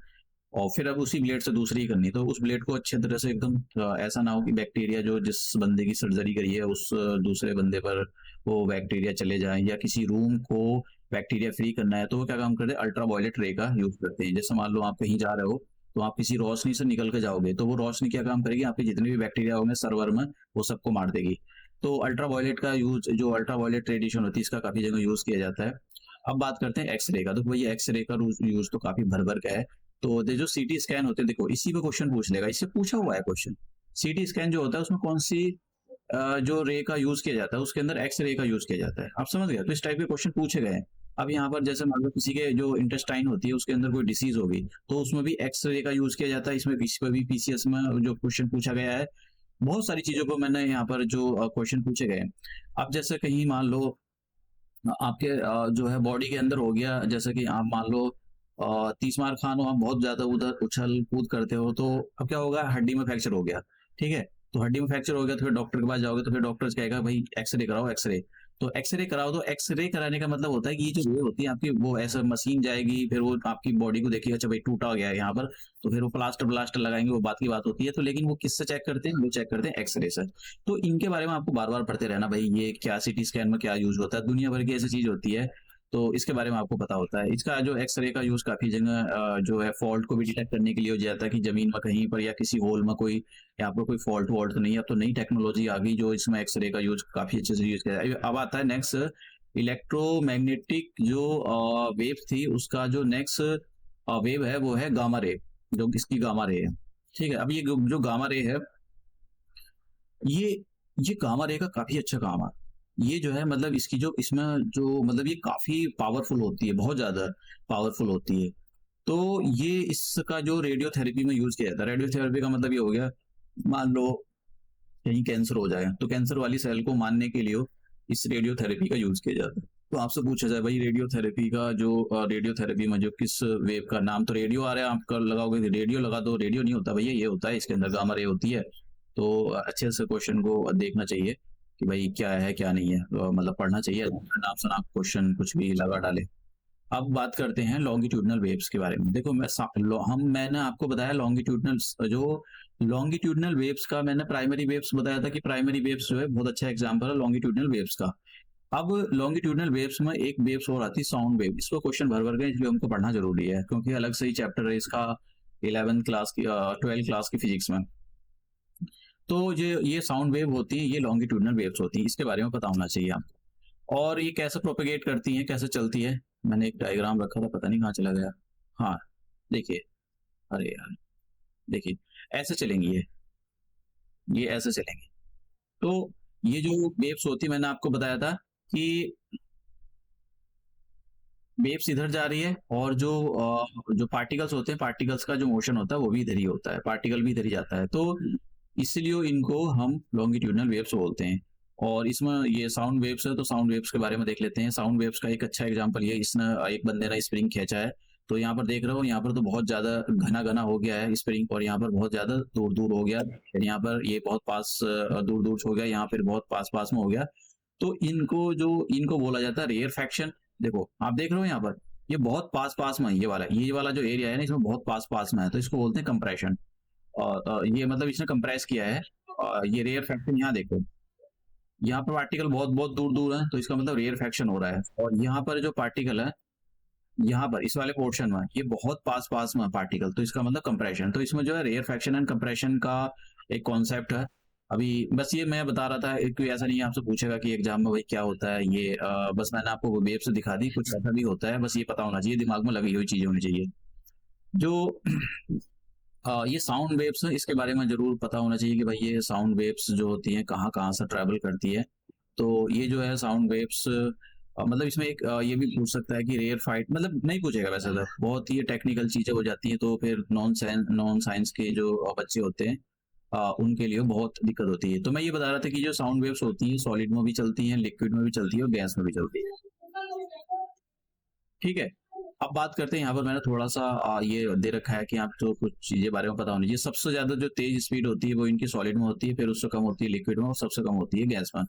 और फिर अब उसी ब्लेड से दूसरी करनी, तो उस ब्लेड को अच्छे तरह से एकदम ऐसा ना हो कि बैक्टीरिया जो जिस बंदे की सर्जरी करी है उस दूसरे बंदे पर वो बैक्टीरिया चले जाए, या किसी रूम को बैक्टीरिया फ्री करना है, तो वो क्या काम करते हैं, अल्ट्रा वायलेट रे का यूज करते हैं। जैसे मान लो आप कहीं जा रहे हो, तो आप किसी रोशनी से निकल के जाओगे, तो वो रोशनी क्या काम करेगी, आपके जितने भी बैक्टीरिया होंगे सर्वर में वो सबको मार देगी। तो अल्ट्रा वायलेट का यूज, जो अल्ट्रा वायलेट रेडिएशन होती है, इसका काफी जगह यूज किया जाता है। अब बात करते हैं एक्सरे का, तो भैया एक्सरे का यूज तो काफी भर भर का है। तो जो सीटी स्कैन होते हैं, देखो इसी पे क्वेश्चन पूछ लेगा, इससे पूछा हुआ है क्वेश्चन। सीटी स्कैन जो होता है उसमें कौन सी जो रे का यूज किया जाता है, उसके अंदर एक्स रे का यूज किया जाता है। आप समझ गए, तो इस टाइप के क्वेश्चन पूछे गए हैं। अब यहाँ पर जैसे मान लो किसी के जो इंटेस्टाइन होती है उसके अंदर कोई डिसीज होगी, तो उसमें भी एक्स रे का यूज किया जाता है। इसमें इस पर भी पीसीएस में जो क्वेश्चन पूछा गया है, बहुत सारी चीजों को मैंने यहाँ पर जो क्वेश्चन पूछे गए हैं। अब जैसे कहीं मान लो आपके जो है बॉडी के अंदर हो गया, जैसे कि आप मान लो 30 मार खान हो, आप बहुत ज्यादा उधर उछल कूद करते हो, तो अब क्या होगा, हड्डी में फ्रैक्चर हो गया। ठीक है, तो हड्डी में फ्रैक्चर हो गया तो फिर डॉक्टर के पास जाओगे, तो फिर डॉक्टर कहेगा भाई एक्सरे कराओ, एक्सरे। तो एक्सरे कराओ, तो एक्सरे कराने का मतलब होता है कि ये जो रे होती है आपकी, वो ऐसा मशीन जाएगी, फिर वो आपकी बॉडी को देखिए, अच्छा भाई टूटा गया है यहाँ पर, तो फिर वो प्लास्टर ब्लास्टर लगाएंगे, वो बात की बात होती है। तो लेकिन वो किससे चेक करते हैं, वो चेक करते हैं एक्सरे से। तो इनके बारे में आपको बार बार पढ़ते रहना, भाई ये क्या सीटी स्कैन में क्या यूज होता है, दुनिया भर की ऐसी चीज होती है, तो इसके बारे में आपको पता होता है। इसका जो एक्सरे का यूज काफी जगह जो है फॉल्ट को भी डिटेक्ट करने के लिए हो जाता है, कि जमीन में कहीं पर या किसी होल में कोई यहाँ पर कोई फॉल्ट वॉल्ट तो नहीं है। अब तो नई टेक्नोलॉजी आ गई जो इसमें एक्सरे का यूज काफी अच्छे से यूज किया है। अब आता है नेक्स्ट, इलेक्ट्रोमैग्नेटिक जो वेव थी, उसका जो नेक्स्ट वेव है वो है गामा रे, जो इसकी गामा रे है। ठीक है, अब ये जो गामा रे है, ये ये गामा रे का काफी अच्छा काम है। ये जो है मतलब इसकी जो इसमें जो मतलब ये काफी पावरफुल होती है, बहुत ज्यादा पावरफुल होती है। तो ये इसका जो रेडियोथेरेपी में यूज किया जाता है, रेडियोथेरेपी का मतलब ये हो गया, मान लो कहीं कैंसर हो जाए, तो कैंसर वाली सेल को मारने के लिए इस रेडियोथेरेपी का यूज किया जाता है। तो आपसे पूछा जाए भाई रेडियोथेरेपी का जो रेडियोथेरेपी में जो किस वेव का नाम, तो रेडियो आ रहा है, आप कर लगाओगे रेडियो लगा दो, रेडियो नहीं होता भैया, ये होता है इसके अंदर गामा रे होती है। तो अच्छे से क्वेश्चन को देखना चाहिए कि भाई क्या है क्या नहीं है, तो मतलब पढ़ना चाहिए, नाम सुना क्वेश्चन कुछ भी लगा डाले। अब बात करते हैं लॉन्गिट्यूडनल वेव्स के बारे में। देखो मैंने आपको बताया लॉन्गिट्यूडनल वेव्स का, मैंने प्राइमरी वेव्स बताया था कि प्राइमरी वेव्स जो है बहुत अच्छा एग्जांपल है लॉन्गिट्यूडनल वेव्स का। अब लॉन्गिट्यूडनल वेव्स में एक वेव्स और आती है साउंड वेव, इसको क्वेश्चन भर भर गए, इसलिए हमको पढ़ना जरूरी है, क्योंकि अलग से ही चैप्टर है इसका 11th क्लास की 12th क्लास की फिजिक्स में। तो ये साउंड वेव होती है, ये लॉन्गिट्यूडनल वेव्स होती है, इसके बारे में पता होना चाहिए आपको। और ये कैसे प्रोपेगेट करती हैं, कैसे चलती है, मैंने एक डायग्राम रखा था, पता नहीं कहाँ चला गया। हाँ देखिए, अरे यार देखिए, ऐसे चलेंगी ये ऐसे चलेंगे। तो ये जो वेव्स होती है, मैंने आपको बताया था कि वेव्स इधर जा रही है, और जो पार्टिकल्स होते हैं, पार्टिकल्स का जो मोशन होता है वो भी इधर ही होता है, पार्टिकल भी इधर ही जाता है, तो इसलिए इनको हम लॉन्गिट्यूडनल वेव्स बोलते हैं। और इसमें ये साउंड वेव्स है, तो साउंड वेव्स के बारे में देख लेते हैं। साउंड वेव्स का एक अच्छा एग्जांपल ये, इसने एक बंदे ने स्प्रिंग खींचा है, तो यहाँ पर देख रहे हो, यहाँ पर तो बहुत ज्यादा घना घना हो गया है स्प्रिंग, और यहाँ पर बहुत ज्यादा दूर दूर हो गया, यहाँ पर ये बहुत पास दूर दूर हो गया, यहाँ पर बहुत पास पास में हो गया। तो इनको बोला जाता है रेयर फैक्शन। देखो आप देख रहे हो यहाँ पर, ये बहुत पास पास में है, ये वाला जो एरिया है ना, इसमें बहुत पास पास में है, तो इसको बोलते हैं कंप्रेशन। और ये मतलब इसने कंप्रेस किया है। ये रेयर फैक्शन यहाँ देखो, यहाँ पर पार्टिकल बहुत बहुत दूर दूर है, तो इसका मतलब रेयर फैक्शन हो रहा है। और यहाँ पर जो पार्टिकल है, यहाँ पर इस वाले पोर्शन में ये बहुत पास पास में पार्टिकल, तो इसका मतलब कंप्रेशन। तो इसमें जो है रेयर फैक्शन एंड कंप्रेशन का एक कॉन्सेप्ट है। अभी बस ये मैं बता रहा था, कोई ऐसा नहीं है आपसे पूछेगा कि एग्जाम में भाई क्या होता है ये, बस मैंने आपको वेब से दिखा दी, कुछ ऐसा भी होता है, बस ये पता होना चाहिए, दिमाग में लगी हुई चीजें होनी चाहिए। जो ये साउंड वेव्स है, इसके बारे में जरूर पता होना चाहिए कि भाई ये साउंड वेव्स जो होती हैं कहाँ कहाँ से ट्रैवल करती है। तो ये जो है साउंड वेव्स, मतलब इसमें एक ये भी पूछ सकता है कि रेयर फाइट, मतलब नहीं पूछेगा वैसे तो, बहुत ही टेक्निकल चीजें हो जाती हैं, तो फिर नॉन साइंस के जो बच्चे होते हैं उनके लिए बहुत दिक्कत होती है। तो मैं ये बता रहा था कि जो साउंड वेव्स होती हैं सॉलिड में भी चलती हैं, लिक्विड में भी चलती है और गैस में भी चलती है। ठीक है, अब बात करते हैं, यहाँ पर मैंने थोड़ा सा ये दे रखा है कि आप तो कुछ चीजें बारे में पता होनी चाहिए। सबसे ज्यादा जो तेज स्पीड होती है वो इनकी सॉलिड में होती है, फिर उससे कम होती है लिक्विड में, और सबसे कम होती है गैस में।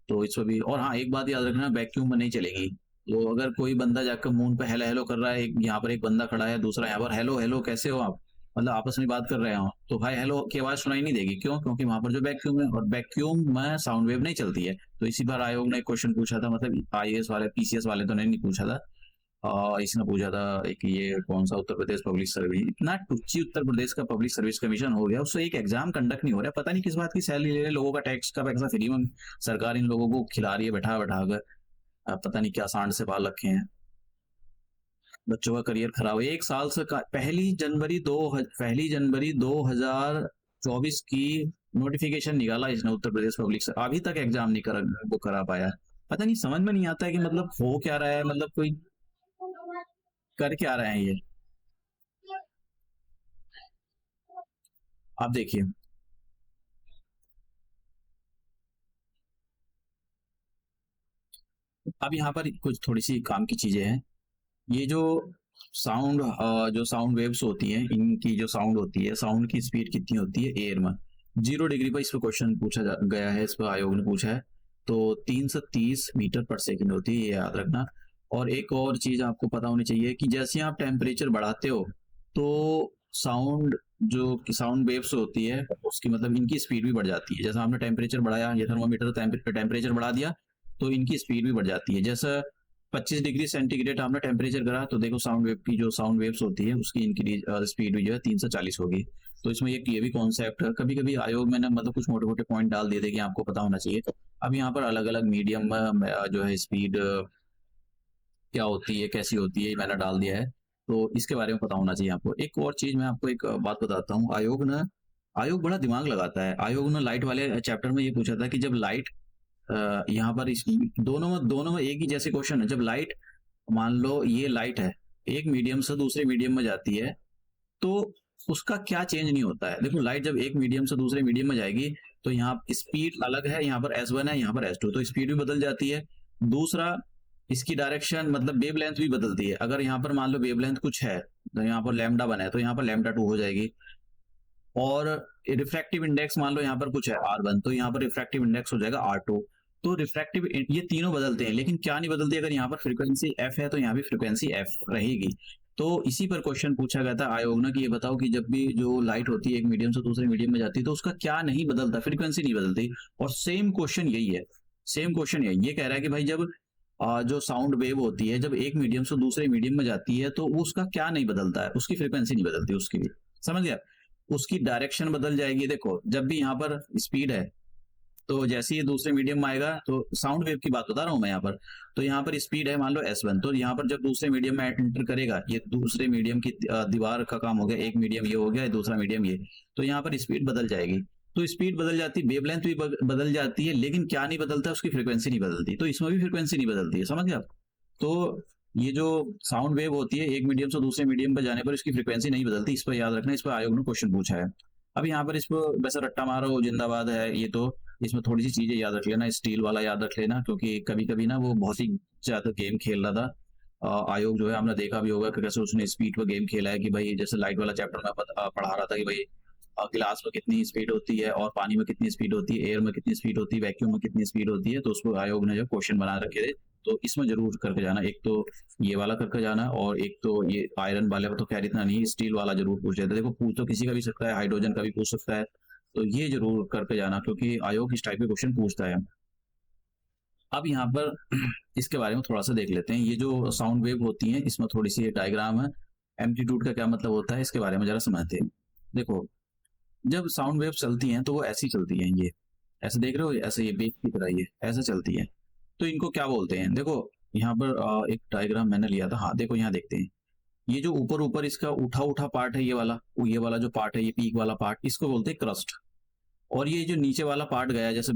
तो इसमें भी, और हाँ एक बात याद रखना, वैक्यूम में नहीं चलेगी। तो अगर कोई बंदा जाकर मून पे हेलो हेलो कर रहा है, यहाँ पर एक बंदा खड़ा है, दूसरा यहाँ पर हेलो हेलो कैसे हो आप, मतलब आपस में बात कर रहे हो, तो भाई हेलो की आवाज सुनाई नहीं देगी। क्यों? क्योंकि वहां पर जो वैक्यूम है, और वैक्यूम में साउंड वेव नहीं चलती है। तो इसी बार आयोग ने एक क्वेश्चन पूछा था, मतलब आईएएस वाले पीसीएस वाले तो नहीं पूछा था, इसने पूछा था एक, ये कौन सा उत्तर प्रदेश पब्लिक सर्विस, इतना टुच्ची उत्तर प्रदेश का पब्लिक सर्विस कमीशन हो गया, उससे एक एग्जाम कंडक्ट नहीं हो रहा, पता नहीं किस बात की सैलरी ले रहे लोगों का, टैक्स का पैसा फ्री में सरकार इन लोगों को खिला रही है बैठा बैठा कर। पता नहीं क्या सांड से पाल रखे हैं, बच्चों का करियर खराब है। एक साल से पहली जनवरी 2024 की नोटिफिकेशन निकाला इसने उत्तर प्रदेश पब्लिक से, अभी तक एग्जाम नहीं करा, वो करा पाया। पता नहीं, समझ में नहीं आता है कि मतलब हो क्या रहा है, मतलब कोई कर क्या रहे हैं ये। आप देखिए, अब यहाँ पर कुछ थोड़ी सी काम की चीजें हैं। ये जो साउंड जो साउंड वेव्स होती हैं, इनकी जो साउंड होती है, साउंड की स्पीड कितनी होती है एयर में, 0 डिग्री पर इस पर क्वेश्चन गया है, इस पर आयोग ने पूछा है। तो 330 मीटर पर सेकंड होती है, ये याद रखना। और एक और चीज आपको पता होनी चाहिए कि जैसे आप टेम्परेचर बढ़ाते हो, तो साउंड जो साउंड वेव्स होती है उसकी मतलब इनकी स्पीड भी बढ़ जाती है। जैसा आपने टेम्परेचर बढ़ाया, ये थर्मोमीटर टेम्परेचर बढ़ा दिया, तो इनकी स्पीड भी बढ़ जाती है। जैसा 25 डिग्री सेंटीग्रेड आपने टेम्परेचर करा, तो देखो साउंड वेव की जो साउंड वेव्स होती है उसकी इंक्रीज स्पीड भी जो है 340 होगी। तो इसमें ये भी कॉन्सेप्ट है, कभी कभी आयोग मैंने मतलब कुछ मोटे मोटे पॉइंट डाल दिए थे कि आपको पता होना चाहिए। अब यहाँ पर अलग अलग मीडियम जो है स्पीड क्या होती है, कैसी होती है, ये मैंने डाल दिया है, तो इसके बारे में पता होना चाहिए आपको। एक और चीज मैं आपको एक बात बताता हूँ, आयोग बड़ा दिमाग लगाता है। आयोग ने लाइट वाले चैप्टर में ये पूछा था कि जब लाइट यहाँ पर इस दोनों में एक ही जैसे क्वेश्चन है, जब लाइट, मान लो ये लाइट है, एक मीडियम से दूसरे मीडियम में जाती है, तो उसका क्या चेंज नहीं होता है। देखो लाइट जब एक मीडियम से दूसरे मीडियम में जाएगी, तो यहाँ स्पीड अलग है, यहाँ पर S1 है, यहाँ पर S2, तो स्पीड भी बदल जाती है। दूसरा, इसकी डायरेक्शन मतलब वेव लेंथ भी बदलती है। अगर यहाँ पर मान लो वेव लेंथ कुछ है, तो यहाँ पर लैम्डा बना है, तो यहाँ पर λ2 हो जाएगी। और रिफ्रैक्टिव इंडेक्स मान लो यहाँ पर कुछ है R1, तो यहाँ पर रिफ्रैक्टिव इंडेक्स हो जाएगा R2। तो रिफ्रैक्टिव, ये तीनों बदलते हैं, लेकिन क्या नहीं बदलती, अगर यहाँ पर फ्रीक्वेंसी f है तो यहाँ भी फ्रीक्वेंसी f रहेगी। तो इसी पर क्वेश्चन पूछा गया था आयोग ने कि ये बताओ कि जब भी जो लाइट होती है एक मीडियम से दूसरे मीडियम में जाती है, तो उसका क्या नहीं बदलता, फ्रीक्वेंसी नहीं बदलती। और सेम क्वेश्चन यही है, सेम क्वेश्चन यही, ये कह रहा है कि भाई जब जो साउंड वेव होती है जब एक मीडियम से दूसरे मीडियम में जाती है, तो उसका क्या नहीं बदलता है, उसकी फ्रीक्वेंसी नहीं बदलती, उसकी भी, समझ गया, उसकी डायरेक्शन बदल जाएगी। देखो जब भी यहाँ पर स्पीड है, तो जैसे ही दूसरे मीडियम में आएगा, तो साउंड वेव की बात बता रहा हूं मैं यहाँ पर, तो यहाँ पर स्पीड है मान लो S1, तो यहाँ पर जब दूसरे मीडियम में एंटर करेगा, ये दूसरे मीडियम की दीवार का काम हो गया, एक मीडियम ये हो गया, दूसरा मीडियम ये, तो यहाँ पर स्पीड बदल जाएगी। तो स्पीड बदल जाती है, वेवलेंथ भी बदल जाती है, लेकिन क्या नहीं बदलता, उसकी फ्रीक्वेंसी नहीं बदलती। तो इसमें भी फ्रीक्वेंसी नहीं बदलती है, समझ गए आप। तो ये जो साउंड वेव होती है एक मीडियम से दूसरे मीडियम पर जाने पर इसकी फ्रीक्वेंसी नहीं बदलती, इस पर याद रखना, इस पर आयोग ने क्वेश्चन पूछा है। अब यहाँ पर इस पर वैसे रट्टा मारो जिंदाबाद है ये, तो इसमें थोड़ी सी चीजें याद रख लेना, स्टील वाला याद रख लेना, क्योंकि कभी कभी ना वो बहुत ही ज्यादा गेम खेल रहा था। आयोग जो है हमने देखा भी होगा कि कैसे उसने स्पीड पर गेम खेला है, कि भाई जैसे लाइट वाला चैप्टर में पढ़ा रहा था कि भाई गिलास में कितनी स्पीड होती है, और पानी में कितनी स्पीड होती है, एयर में कितनी स्पीड होती है, वैक्यूम में कितनी स्पीड होती है, तो उसको आयोग ने जो क्वेश्चन बना रखे थे, तो इसमें जरूर करके जाना, एक तो ये वाला करके जाना, और एक तो ये आयरन वाले तो खैर इतना नहीं, स्टील वाला जरूर पूछ लेते। देखो पूछ तो किसी का भी सकता है, हाइड्रोजन का भी पूछ सकता है, तो ये जरूर करके जाना क्योंकि आयोग इस टाइप के क्वेश्चन पूछता है। अब यहाँ पर इसके बारे में थोड़ा सा देख लेते हैं। ये जो साउंड वेव होती हैं इसमें थोड़ी सी डायग्राम है, एम्पलीट्यूड का क्या मतलब होता है इसके बारे में जरा समझते हैं। देखो जब साउंड वेव चलती हैं तो वो ऐसी चलती हैं, ये ऐसे देख रहे हो, ऐसे ये वेव की तरह ये ऐसे चलती है। तो इनको क्या बोलते हैं? देखो यहाँ पर एक डायग्राम मैंने लिया था, हाँ देखो यहाँ देखते हैं, ये जो ऊपर ऊपर इसका उठा उठा पार्ट है, ये वाला जो पार्ट है, ये पीक वाला पार्ट, इसको बोलते हैं क्रस्ट। और ये जो नीचे वाला पार्ट गया, जैसे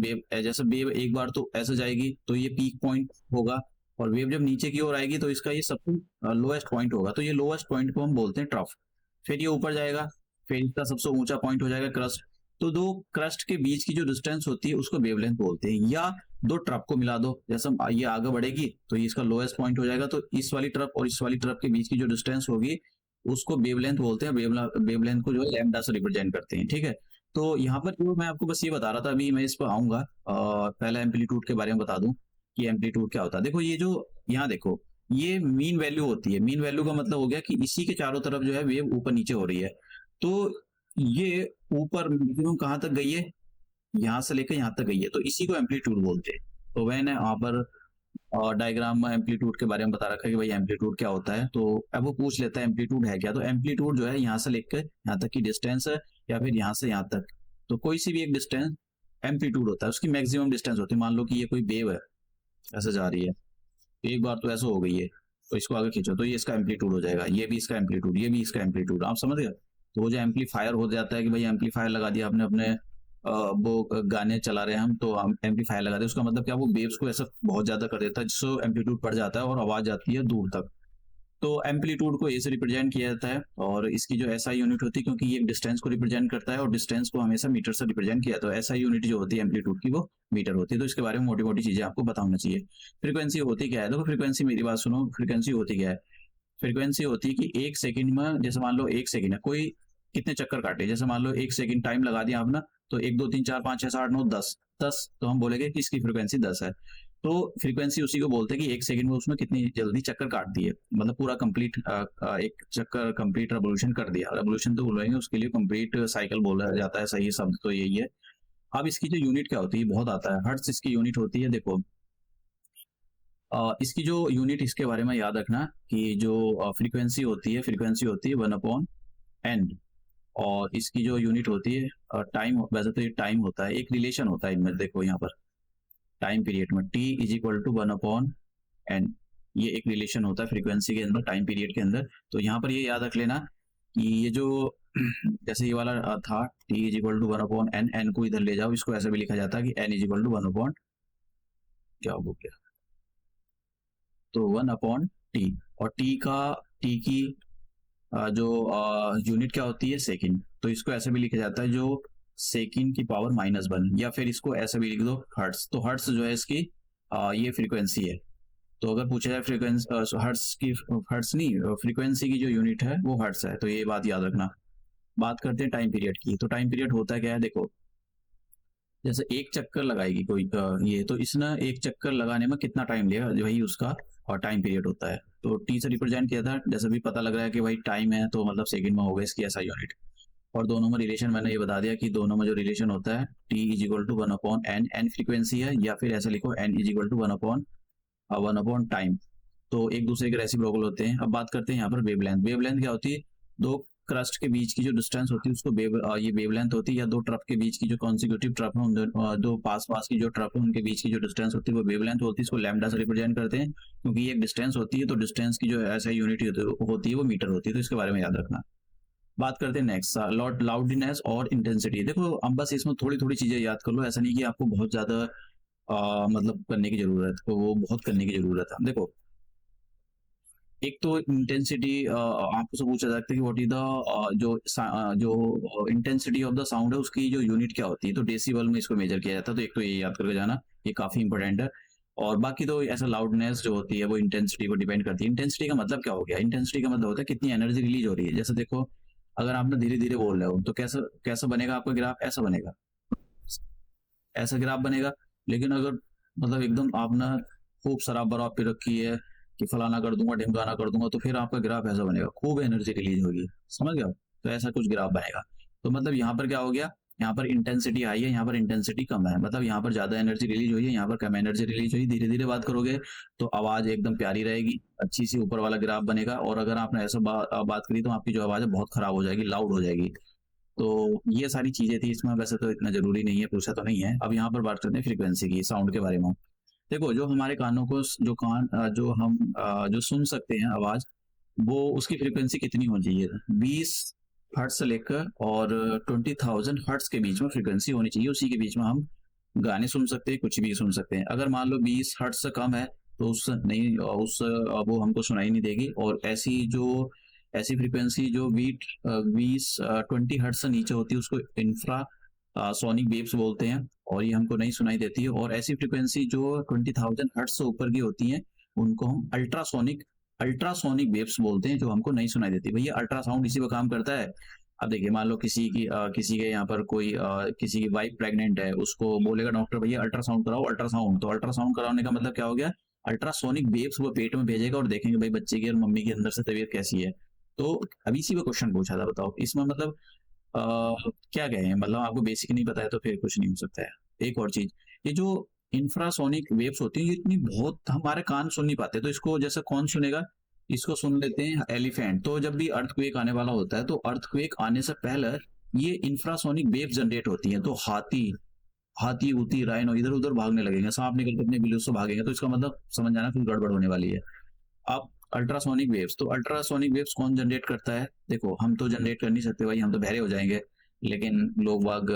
वेव एक बार तो ऐसे जाएगी तो ये पीक पॉइंट होगा, और वेव जब नीचे की ओर आएगी तो इसका ये सबसे लोएस्ट पॉइंट होगा, तो ये लोएस्ट पॉइंट को हम बोलते हैं ट्रफ। फिर ये ऊपर जाएगा, फिर इसका सबसे ऊंचा पॉइंट हो जाएगा क्रस्ट। तो दो क्रस्ट के बीच की जो डिस्टेंस होती है उसको वेवलेंथ बोलते हैं। या दो ट्रफ को मिला दो, जैसे ये आगे बढ़ेगी तो ये इसका लोएस्ट पॉइंट हो जाएगा, तो इस वाली ट्रफ और इस वाली ट्रफ के बीच की जो डिस्टेंस होगी उसको वेवलेंथ बोलते हैं। वेवलेंथ को जो है लैम्डा से रिप्रेजेंट करते हैं, ठीक है। तो यहाँ पर जो मैं आपको बस ये बता रहा था, अभी मैं इस पर आऊंगा, पहले एम्पलीट्यूड के बारे में बता दूं कि एम्पलीट्यूड क्या होता है। देखो ये जो यहाँ देखो, ये मीन वैल्यू होती है। मीन वैल्यू का मतलब हो गया कि इसी के चारों तरफ जो है वेव ऊपर नीचे हो रही है। तो ये ऊपर मैक्सिमम कहाँ तक गई है, यहाँ से लेकर यहाँ तक गई है, तो इसी को एम्पलीट्यूड बोलते हैं। तो मैंने यहाँ पर डायग्राम में एम्पलीट्यूड के बारे में बता रखा है कि भाई एम्पलीट्यूड क्या होता है। तो अब वो पूछ लेता है एम्पलीट्यूड है क्या, तो एम्पलीट्यूड जो है यहाँ से लेकर यहाँ तक की डिस्टेंस है, या फिर यहाँ से यहाँ तक, तो कोई सी भी एक डिस्टेंस एम्पलीट्यूड होता है, उसकी मैक्सिमम डिस्टेंस होती है। मान लो कि ये कोई वेव है ऐसे जा रही है, एक बार तो ऐसे हो गई है, तो इसको आगे खींचो तो ये इसका एम्पलीट्यूड हो जाएगा, ये भी इसका एम्पलीट्यूड, ये भी इसका एम्पलीट्यूड, आप समझ गए। तो वो जो एम्पलीफायर हो जाता है कि भाई एम्पलीफायर लगा दिया आपने अपने वो गाने चला रहे हैं हम, तो हम एम्पलीफायर लगा दे, उसका मतलब क्या, वो वेव्स को ऐसा बहुत ज्यादा कर देता है जिससे एम्पलीट्यूड बढ़ जाता है और आवाज जाती है दूर तक। तो एम्पलीट्यूड को ए से रिप्रेजेंट किया जाता है, और इसकी जो एसआई यूनिट होती है, क्योंकि ये डिस्टेंस को रिप्रेजेंट करता है और डिस्टेंस को हमेशा मीटर से रिप्रेजेंट किया, तो एसआई यूनिट जो होती है एम्पलीट्यूड की वो मीटर होती है। तो इसके बारे में मोटी मोटी चीजें आपको पता होना चाहिए। फ्रीक्वेंसी होती क्या है? देखो फ्रीक्वेंसी, मेरी बात सुनो, फ्रीक्वेंसी होती क्या है? फ्रीक्वेंसी होती है कि एक सेकंड में, जैसे मान लो एक सेकंड है, कोई कितने चक्कर काटे, जैसे मान लो एक सेकंड टाइम लगा दिया आपने, तो 1 2 3 4 5 6 7 8 9 10, तो हम बोलेंगे कि इसकी फ्रीक्वेंसी 10 है। तो फ्रीक्वेंसी उसी को बोलते हैं कि एक सेकंड में उसमें कितनी जल्दी चक्कर काट दिए, मतलब पूरा कंप्लीट एक चक्कर कंप्लीट रेवोल्यूशन कर दिया। रेवोल्यूशन तो बोलेंगे उसके लिए, कंप्लीट साइकिल बोला जाता है, सही शब्द तो यही है। अब इसकी जो यूनिट क्या होती है, बहुत आता है, हर्ट्ज इसकी यूनिट होती है। देखो इसकी जो यूनिट, इसके बारे में याद रखना कि जो फ्रीक्वेंसी होती है, फ्रीक्वेंसी होती है 1/n, और इसकी जो यूनिट होती है टाइम, वैसे तो ये टाइम होता है, एक रिलेशन होता है इनमें, देखो यहाँ पर टाइम पीरियड में t = 1/n, ये एक रिलेशन होता है फ्रीक्वेंसी के अंदर, टाइम पीरियड के अंदर। तो यहाँ पर ये याद रख लेना कि ये जो जैसे ये वाला था t = 1/n, n को इधर ले जाओ, इसको ऐसे भी लिखा जाता है कि n = 1/, क्या हो गया, तो 1/t, और t की जो यूनिट क्या होती है, सेकंड, तो इसको ऐसे भी लिखा जाता है जो सेकंड की पावर -1, या फिर इसको ऐसे भी लिख दो हर्ट्स। तो हर्ट्स जो है इसकी ये फ्रीक्वेंसी है। तो अगर पूछा जाए फ्रीक्वेंसी हर्ट्स की, हर्ट्स नहीं, फ्रीक्वेंसी की जो यूनिट है वो हर्ट्स है, तो ये बात याद रखना। बात करते हैं टाइम पीरियड की। तो टाइम पीरियड होता है क्या है, देखो जैसे एक चक्कर लगाएगी कोई ये, तो इसने एक चक्कर लगाने में कितना टाइम लिया, वही उसका और टाइम पीरियड होता है। तो टी से रिप्रेजेंट किया था, जैसे भी पता लग रहा है कि भाई टाइम है तो मतलब सेकंड में होगा इसकी ऐसा यूनिट। और दोनों में रिलेशन मैंने ये बता दिया कि दोनों में जो रिलेशन होता है t = 1/n, n फ्रीक्वेंसी है, या फिर ऐसा लिखो n = 1/1 टाइम। तो एक दूसरे के रेसिप्रोकल होते हैं। अब बात करते हैं यहाँ पर वेवलेंथ। वेवलेंथ क्या होती है, दो क्रस्ट के बीच की जो डिस्टेंस होती है उसको ये वेवलेंथ होती है, या दो ट्रफ के बीच की जो कॉन्सिक्यूटिव ट्रफ है, दो पास की जो ट्रफ है उनके बीच की जो डिस्टेंस होती है वो वेवलेंथ होती है, इसको लैम्डा से रिप्रेजेंट करते हैं, क्योंकि ये एक डिस्टेंस होती है, तो डिस्टेंस की जो ऐसा यूनिट होती है वो मीटर होती है, तो इसके बारे में याद रखना। बात करते हैं नेक्स्ट, लाउडनेस और इंटेंसिटी। देखो अब बस इसमें थोड़ी थोड़ी चीजें याद कर लो, ऐसा नहीं कि आपको बहुत ज्यादा मतलब करने की जरूरत, तो वो बहुत करने की जरूरत है। देखो एक तो इंटेंसिटी, आपसे पूछा जाता है कि व्हाट इज द जो इंटेंसिटी ऑफ द साउंड है उसकी जो यूनिट क्या होती है, तो डेसिबल में इसको मेजर किया जाता है। तो एक तो ये याद करके जाना, ये काफी इंपॉर्टेंट है। और बाकी तो ऐसा लाउडनेस जो होती है वो इंटेंसिटी को डिपेंड करती है। इंटेंसिटी का मतलब क्या हो गया, इंटेंसिटी का मतलब होता है कितनी एनर्जी रिलीज हो रही है। जैसे देखो अगर आपने धीरे धीरे बोल रहे हो तो कैसा कैसा बनेगा आपका ग्राफ, ऐसा बनेगा, ऐसा ग्राफ बनेगा। लेकिन अगर मतलब एकदम आपने खूब शराब बराब पी रखी है कि फलाना कर दूंगा ढिमकाना कर दूंगा, तो फिर आपका ग्राफ ऐसा बनेगा, खूब एनर्जी रिलीज होगी, समझ गए आप? तो ऐसा कुछ ग्राफ बनेगा। तो मतलब यहाँ पर क्या हो गया, यहाँ पर इंटेंसिटी हाई है, यहाँ पर इंटेंसिटी कम है, मतलब यहाँ पर ज्यादा एनर्जी रिलीज हुई है, यहाँ पर कम एनर्जी रिलीज हुई। धीरे धीरे बात करोगे तो आवाज एकदम प्यारी रहेगी, अच्छी सी ऊपर वाला ग्राफ बनेगा। और अगर आपने ऐसा बात करी तो आपकी जो आवाज है बहुत खराब हो जाएगी, लाउड हो जाएगी। तो ये सारी चीजें थी इसमें, वैसे तो इतना जरूरी नहीं है, पूछा तो नहीं है। अब यहाँ पर बात करते हैं फ्रीक्वेंसी की, साउंड के बारे में। देखो जो हमारे कानों को जो कान जो हम जो सुन सकते हैं आवाज, वो उसकी फ्रीक्वेंसी कितनी होनी चाहिए, 20 हर्ट्ज से लेकर और 20,000 हर्ट्ज के बीच में फ्रीक्वेंसी होनी चाहिए। उसी के बीच में हम गाने सुन सकते हैं, कुछ भी सुन सकते हैं। अगर मान लो 20 हर्ट्ज से कम है तो उस नहीं उस वो हमको सुनाई नहीं देगी। और ऐसी फ्रीक्वेंसी जो 20 हर्ट्ज से नीचे होती है उसको इंफ्रा सोनिक वेव्स बोलते हैं, और ये हमको नहीं सुनाई देती है। और ऐसी फ्रीक्वेंसी जो 20,000 हर्ट्ज से ऊपर की होती हैं उनको हम अल्ट्रासोनिक वेव्स बोलते हैं, जो हमको नहीं सुनाई देती। भैया अल्ट्रासाउंड इसी पर काम करता है। अब देखिए मान लो किसी के यहाँ पर कोई किसी की वाइफ प्रेग्नेंट है, उसको बोलेगा डॉक्टर भैया अल्ट्रासाउंड कराओ, अल्ट्रासाउंड। तो अल्ट्रासाउंड कराने का मतलब क्या हो गया, अल्ट्रासोनिक वेव्स वो पेट में भेजेगा और देखेंगे भाई बच्चे की और मम्मी के अंदर से तबीयत कैसी है। तो अभी इसी पे क्वेश्चन पूछा था, बताओ इसमें मतलब क्या कहें, मतलब आपको बेसिक नहीं पता है तो फिर कुछ नहीं हो सकता है। एक और चीज, ये जो इंफ्रासोनिक वेव्स होती है ये इतनी बहुत हमारे कान सुन नहीं पाते, तो इसको जैसे कौन सुनेगा, इसको सुन लेते हैं एलिफेंट। तो जब भी अर्थक्वेक आने वाला होता है तो अर्थक्वेक आने से पहले ये इंफ्रासोनिक वेव जनरेट होती है, तो हाथी हाथी उती राइनो इधर उधर भागने लगेंगे, सांप निकल के अपने बिल्ली से भागेंगे, तो इसका मतलब समझ जाना फिर गड़बड़ होने वाली है। अब अल्ट्रासोनिक वेव्स, तो अल्ट्रासोनिक वेव्स कौन जनरेट करता है, देखो हम तो जनरेट कर नहीं सकते भाई, हम तो बहरे हो जाएंगे, लेकिन लोग बाग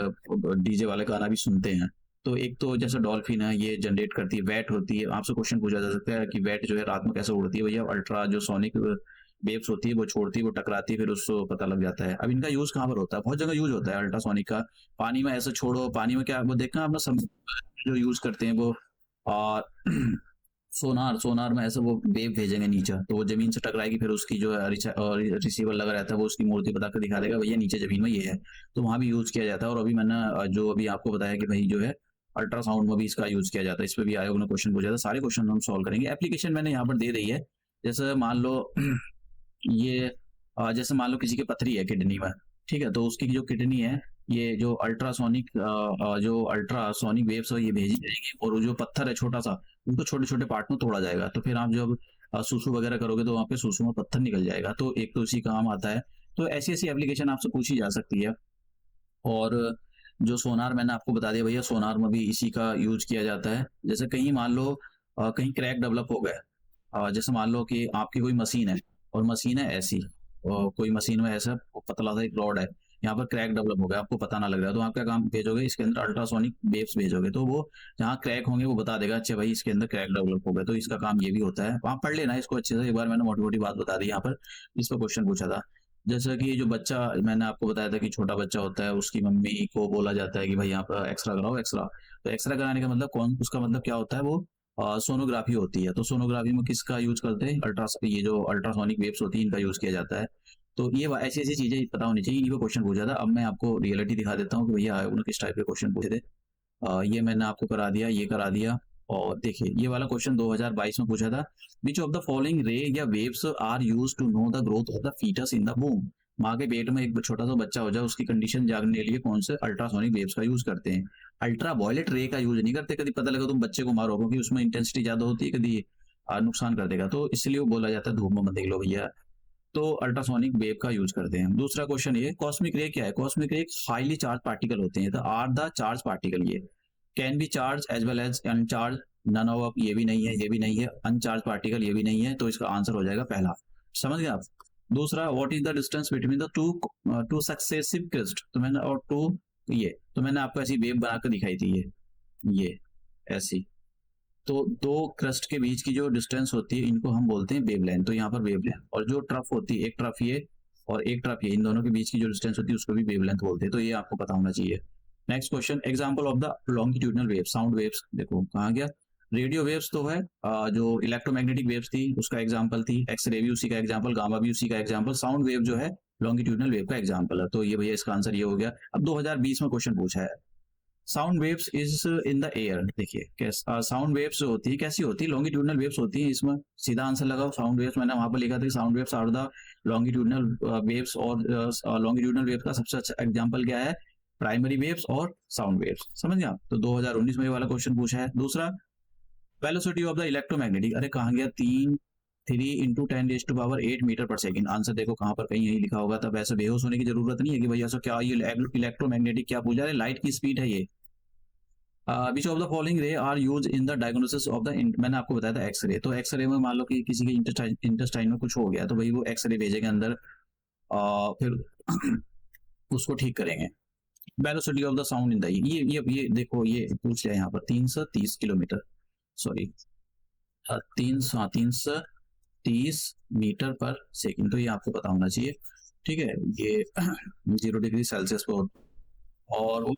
डीजे वाले गाना भी सुनते हैं। तो एक तो जैसे डॉल्फिन है ये जनरेट करती है, वैट होती है। आपसे क्वेश्चन पूछा जा सकता है कि वैट जो है रात में कैसे उड़ती है, भैया अल्ट्रा जो सोनिक वेव्स होती है वो छोड़ती है, वो टकराती है, फिर उसको पता लग जाता है। अब इनका यूज कहाँ पर होता है, बहुत जगह यूज होता है अल्ट्रासोनिक का। पानी में ऐसे छोड़ो, पानी में क्या वो देखना आपने जो यूज करते हैं वो और सोनार में ऐसे वो वेव भेजेंगे नीचे, तो वो जमीन से टकराएगी, फिर उसकी जो है रिसीवर लगा रहता है वो उसकी मूर्ति बता कर दिखा देगा भैया नीचे जमीन में ये है। तो वहां भी यूज किया जाता है। और अभी मैंने जो अभी आपको बताया कि भाई जो है अल्ट्रासाउंड में भी इसका यूज किया जाता है, इस पर भी आयोग ने क्वेश्चन पूछा था, सारे क्वेश्चन हम सॉल्व करेंगे। एप्लीकेशन मैंने यहाँ पर दे दी है। जैसे मान लो ये जैसे मान लो किसी की पथरी है किडनी में, ठीक है, तो उसकी जो किडनी है ये जो अल्ट्रासोनिक वेव्स है ये भेजी जाएगी, और वो जो पत्थर है छोटा सा उनको छोटे छोटे पार्ट में तोड़ा जाएगा। तो फिर आप जब सुसु वगैरह करोगे तो वहाँ पे सुसु में पत्थर निकल जाएगा, तो एक तो इसी काम आता है। तो ऐसी ऐसी एप्लीकेशन आपसे पूछी जा सकती है। और जो सोनार मैंने आपको बता दिया भैया, सोनार में भी इसी का यूज किया जाता है। जैसे कहीं मान लो कहीं क्रैक डेवलप हो गया, जैसे मान लो कि आपकी कोई मशीन है और मशीन है ऐसी, और कोई मशीन में ऐसा पतला सा एक रॉड है, यहाँ पर क्रैक डेवलप हो गया, आपको पता ना लग रहा है, तो आप क्या काम भेजोगे, इसके अंदर अल्ट्रासोनिक वेव्स भेजोगे, तो वो जहाँ क्रैक होंगे वो बता देगा अच्छा भाई इसके अंदर क्रैक डेवलप हो गया। तो इसका काम ये भी होता है, आप पढ़ लेना इसको अच्छे से, एक बार मैंने मोटी मोटी बात बता दी यहाँ पर। इस पर क्वेश्चन पूछा था। जैसा कि जो बच्चा मैंने आपको बताया था कि छोटा बच्चा होता है, उसकी मम्मी को बोला जाता है कि भाई यहाँ पर एक्सरा कराओ एक्सरा। तो एक्सरा कराने का मतलब उसका मतलब क्या होता है, वो सोनोग्राफी होती है। तो सोनोग्राफी में किसका यूज करते हैं, ये जो अल्ट्रासोनिक वेव्स होती है इनका यूज किया जाता है। तो ये ऐसी ऐसी चीजें पता होनी चाहिए, इन्हीं पे क्वेश्चन पूछा था। अब मैं आपको रियलिटी दिखा देता हूँ कि भैया उन्होंने किस टाइप के क्वेश्चन पूछे थे। ये मैंने आपको करा दिया, ये करा दिया। और देखिए ये वाला क्वेश्चन 2022 में पूछा था, विच ऑफ द फॉलोइंग रे या waves are use to know the growth of the foetus in the womb. माँ के पेट में एक छोटा सा बच्चा हो जाए उसकी कंडीशन जानने के लिए कौन से अल्ट्रासोनिक वेव्स का यूज करते हैं। अल्ट्रा वायलेट रे का यूज नहीं करते, कभी पता लगा तुम बच्चे को मारो, क्योंकि उसमें इंटेंसिटी ज्यादा होती है, कभी नुकसान कर देगा, तो इसलिए वो बोला जाता है धूप में मत देख लो भैया। तो अल्ट्रासोनिक वेव का यूज करते हैं। दूसरा क्वेश्चन ये, कॉस्मिक रे क्या है, कॉस्मिक रे हाईली चार्ज पार्टिकल होते हैं, आर द चार्ज पार्टिकल, ये can be charge as well as uncharge, none of, ये भी नहीं है, ये भी नहीं है, अनचार्ज पार्टिकल ये भी नहीं है, तो इसका आंसर हो जाएगा पहला। समझ गए आप। दूसरा, what is the distance between the two successive crest, तो मैंने और टू ये, तो मैंने आपको ऐसी वेव बनाकर दिखाई थी, ये ऐसी। तो दो क्रस्ट के बीच की जो डिस्टेंस होती है इनको हम बोलते हैं वेवलेंथ। तो यहाँ पर वेवलेंथ, और जो ट्रफ होती है, एक ट्रफ ये और एक ट्रफ ये, इन दोनों के बीच की जो डिस्टेंस होती है उसको भी वेवलेंथ बोलते हैं, तो ये आपको पता होना चाहिए। Next question, example of the longitudinal wave, sound waves, देखो कहाँ गया, रेडियो वेव्स तो है, जो इलेक्ट्रोमैग्नेटिक वेव्स थी उसका एग्जाम्पल थी, एक्सरे भी उसी का एग्जाम्पल, गामा भी उसी का एग्जाम्पल, साउंड वेव जो है लॉन्गिट्यूडनल वेव का एग्जाम्पल है। तो ये भैया इसका आंसर ये हो गया। अब 2020 में क्वेश्चन पूछा है, sound waves is in the air. देखिए साउंड वेव्स जो होती है कैसी होती है, लॉन्गिट्यूडनल वेव्स होती हैं। इसमें सीधा आंसर लगाओ, साउंड वेव्स मैंने वहां पर लिखा था sound waves are the longitudinal waves, और लॉन्गिट्यूडनल वेव का सबसे अच्छा एग्जांपल क्या है, प्राइमरी वेव्स और साउंड वेव्स। समझ गया? तो 2019 में ये वाला क्वेश्चन पूछा है। दूसरा, वेलोसिटी ऑफ द इलेक्ट्रोमैग्नेटिक, अरे कहाँ गया, 3 × 10⁸ मीटर पर सेकंड। आंसर देखो कहाँ पर, कहीं यही लिखा होगा। तब ऐसे बेहोश होने की जरूरत नहीं है कि भाई ऐसा क्या, ये इलेक्ट्रोमैग्नेटिक क्या पूछा है, लाइट की स्पीड है ये। Which of the following ray are use in the diagnosis of the, मैंने आपको बताया था एक्सरे। तो एक्सरे में मान लो कि किसी के इंटेस्टाइन में कुछ हो गया, तो भाई वो एक्सरे भेजेंगे अंदर, फिर उसको ठीक करेंगे। Velocity of the sound in the, ये देखो ये पूछ लिया यहाँ पर 330 किलोमीटर, सॉरी 330 मीटर पर सेकंड, तो ये आपको पता होना चाहिए। ठीक है, ये 0 डिग्री सेल्सियस पर। और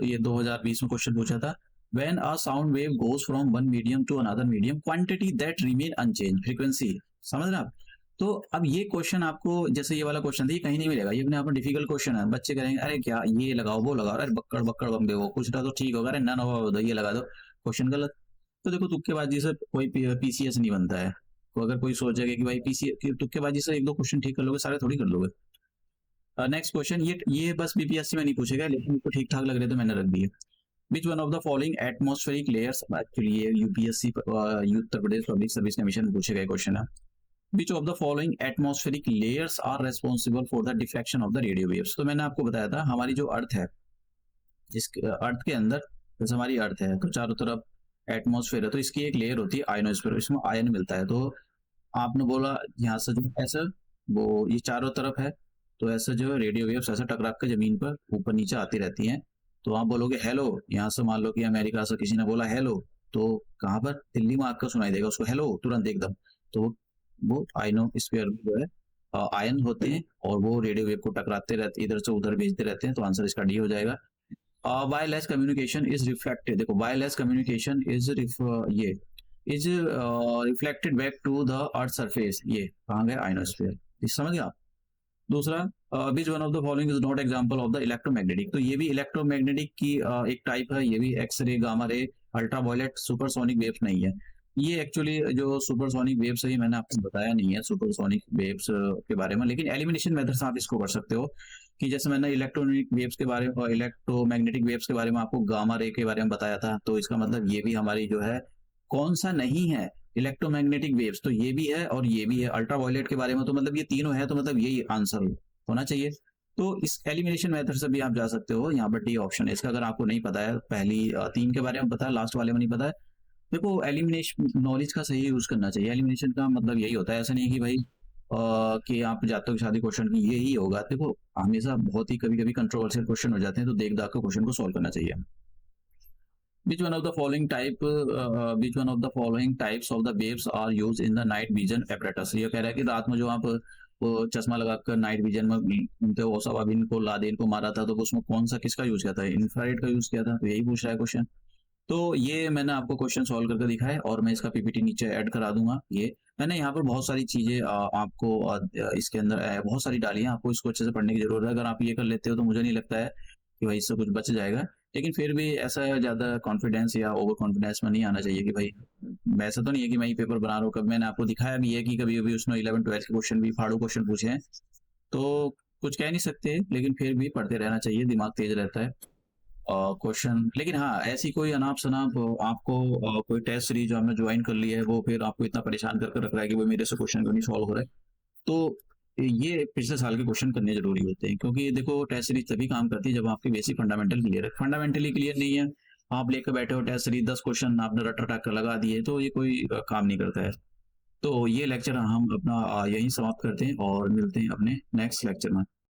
ये 2020 में क्वेश्चन पूछा था, when a sound wave goes from one medium to another medium, quantity that remain unchange, frequency. समझ रहे आप? तो अब ये क्वेश्चन आपको, जैसे ये वाला क्वेश्चन था, ये कहीं नहीं मिलेगा, ये अपने आप में डिफिकल्ट क्वेश्चन है। बच्चे करेंगे अरे क्या ये लगाओ वो लगाओ, अरे बक्कड़ बक्कड़ बम्बे वो कुछ तो ठीक होगा, अरे नन होगा ये लगा दो, क्वेश्चन गलत। तो देखो तुक्केबाजी से कोई पीसीएस नहीं बनता है। तो अगर कोई सोचेगा कि भाई पीसीएस तुक्केबाजी से 1-2 क्वेश्चन ठीक कर लोगे, सारे थोड़ी कर लोगे। नेक्स्ट क्वेश्चन, ये बस बीपीएससी में नहीं पूछेगा, लेकिन इनको ठीक ठाक लग रहे तो मैंने रख दिए। Which one of the following atmospheric layers, actually ये UPSC Uttar Pradesh public service commission में पूछे गए क्वेश्चन है। Which of the following atmospheric layers are responsible for the deflection of the radio waves. तो मैंने आपको बताया था हमारी जो अर्थ है, इस अर्थ के अंदर, जैसे हमारी अर्थ है तो चारों तरफ एटमॉस्फेयर है, तो इसकी एक लेयर होती है आयनोस्फेयर, इसमें आयन मिलता है। तो आपने बोला यहाँ से जो ऐसा वो ये चारों तरफ है, तो ऐसे जो है रेडियो वेव्स ऐसे टकरा के जमीन पर ऊपर नीचे आती रहती हैं। तो आप बोलोगे हेलो, यहाँ से मान लो कि अमेरिका से किसी ने बोला हेलो, तो कहाँ पर, दिल्ली में आपको सुनाई देगा उसको हेलो तुरंत एकदम। तो वो आयनोस्फीयर जो है आयन होते हैं, और वो रेडियो वेव को टकराते रहते, इधर से उधर भेजते रहते हैं। तो आंसर इसका डी हो जाएगा। वायरलेस कम्युनिकेशन इज रिफ्लेक्टेड, देखो वायरलेस कम्युनिकेशन इज ये is reflected back to the earth surface, ये कहाँ गया, आयनोस्फीयर। समझ गया? दूसरा, which one of the following is not example of the electromagnetic. तो ये भी इलेक्ट्रोमैग्नेटिक की एक टाइप है, ये भी X ray, gamma ray, ultraviolet, supersonic waves नहीं है। ये एक्चुअली जो सुपरसोनिक वेव्स है ये मैंने आपको बताया नहीं है सुपरसोनिक वेव्स के बारे में, लेकिन एलिमिनेशन मेथड से आप इसको कर सकते हो कि जैसे मैंने इलेक्ट्रॉनिक वेव्स के बारे में और इलेक्ट्रोमैग्नेटिक वेव्स के बारे में आपको गामा रे के बारे में बताया था, तो इसका मतलब ये भी हमारी जो है कौन सा नहीं है, इलेक्ट्रोमैग्नेटिक वेव्स, तो ये भी है और ये भी है। अल्ट्रावायलेट के बारे में तो मतलब ये तीनों है, तो मतलब यही आंसर होना चाहिए। तो इस एलिमिनेशन मेथड से भी आप जा सकते हो। यहाँ पर डी ऑप्शन है इसका, अगर आपको नहीं पता है, पहली 3 के बारे में पता है, लास्ट वाले में नहीं पता है। देखो एलिमिनेशन नॉलेज का सही यूज करना चाहिए। एलिमिनेशन का मतलब यही होता है, ऐसा नहीं कि भाई कि आप जाते हो शादी क्वेश्चन की यही होगा। देखो हमेशा बहुत ही कभी कभी कंट्रोवर्शियल क्वेश्चन हो जाते हैं, तो देख दाख के क्वेश्चन को सॉल्व करना चाहिए। Which one of the following types of the waves are used in the night vision apparatus? ये कह रहा है कि रात में जो आप वो चश्मा लगाकर नाइट विजन में घूमते हो, ओसामा बिन को लादेन को मारा था, तो उसमें कौन सा किसका यूज किया था, इंफ्रारेड का यूज किया था। तो यही पूछ रहा है क्वेश्चन। तो ये मैंने आपको क्वेश्चन सॉल्व करके दिखाया, और मैं इसका पीपीटी नीचे ऐड करा दूंगा। ये मैंने यहाँ पर बहुत सारी चीजें आपको इसके अंदर बहुत सारी डाली है, आपको इसको अच्छे से पढ़ने की जरूरत है। अगर आप ये कर लेते हो तो मुझे नहीं लगता है कि भाई इससे कुछ बच जाएगा, लेकिन फिर भी ऐसा ज्यादा कॉन्फिडेंस या ओवर कॉन्फिडेंस में नहीं आना चाहिए कि भाई वैसा तो नहीं है कि मैं ही पेपर बना रहा हूँ। कभी मैंने आपको दिखाया भी है कि कभी कभी उसने 11-12 के क्वेश्चन भी फाड़ू क्वेश्चन पूछे हैं, तो कुछ कह नहीं सकते, लेकिन फिर भी पढ़ते रहना चाहिए, दिमाग तेज रहता है क्वेश्चन। लेकिन हाँ, ऐसी कोई अनाप शनाप आपको कोई टेस्ट सीरीज जो हमने ज्वाइन कर लिया है, वो फिर आपको इतना परेशान करके रख रहा है कि वो मेरे से क्वेश्चन क्यों नहीं सॉल्व हो रहा है, तो ये पिछले साल के क्वेश्चन करने जरूरी होते हैं। क्योंकि देखो टेस्ट सीरीज तभी काम करती है जब आपकी बेसिक फंडामेंटल क्लियर है। फंडामेंटली क्लियर नहीं है, आप लेकर बैठे हो टेस्ट सीरीज 10 क्वेश्चन आपने रट रटा कर लगा दिए, तो ये कोई काम नहीं करता है। तो ये लेक्चर हम अपना यहीं समाप्त करते हैं और मिलते हैं अपने नेक्स्ट लेक्चर में।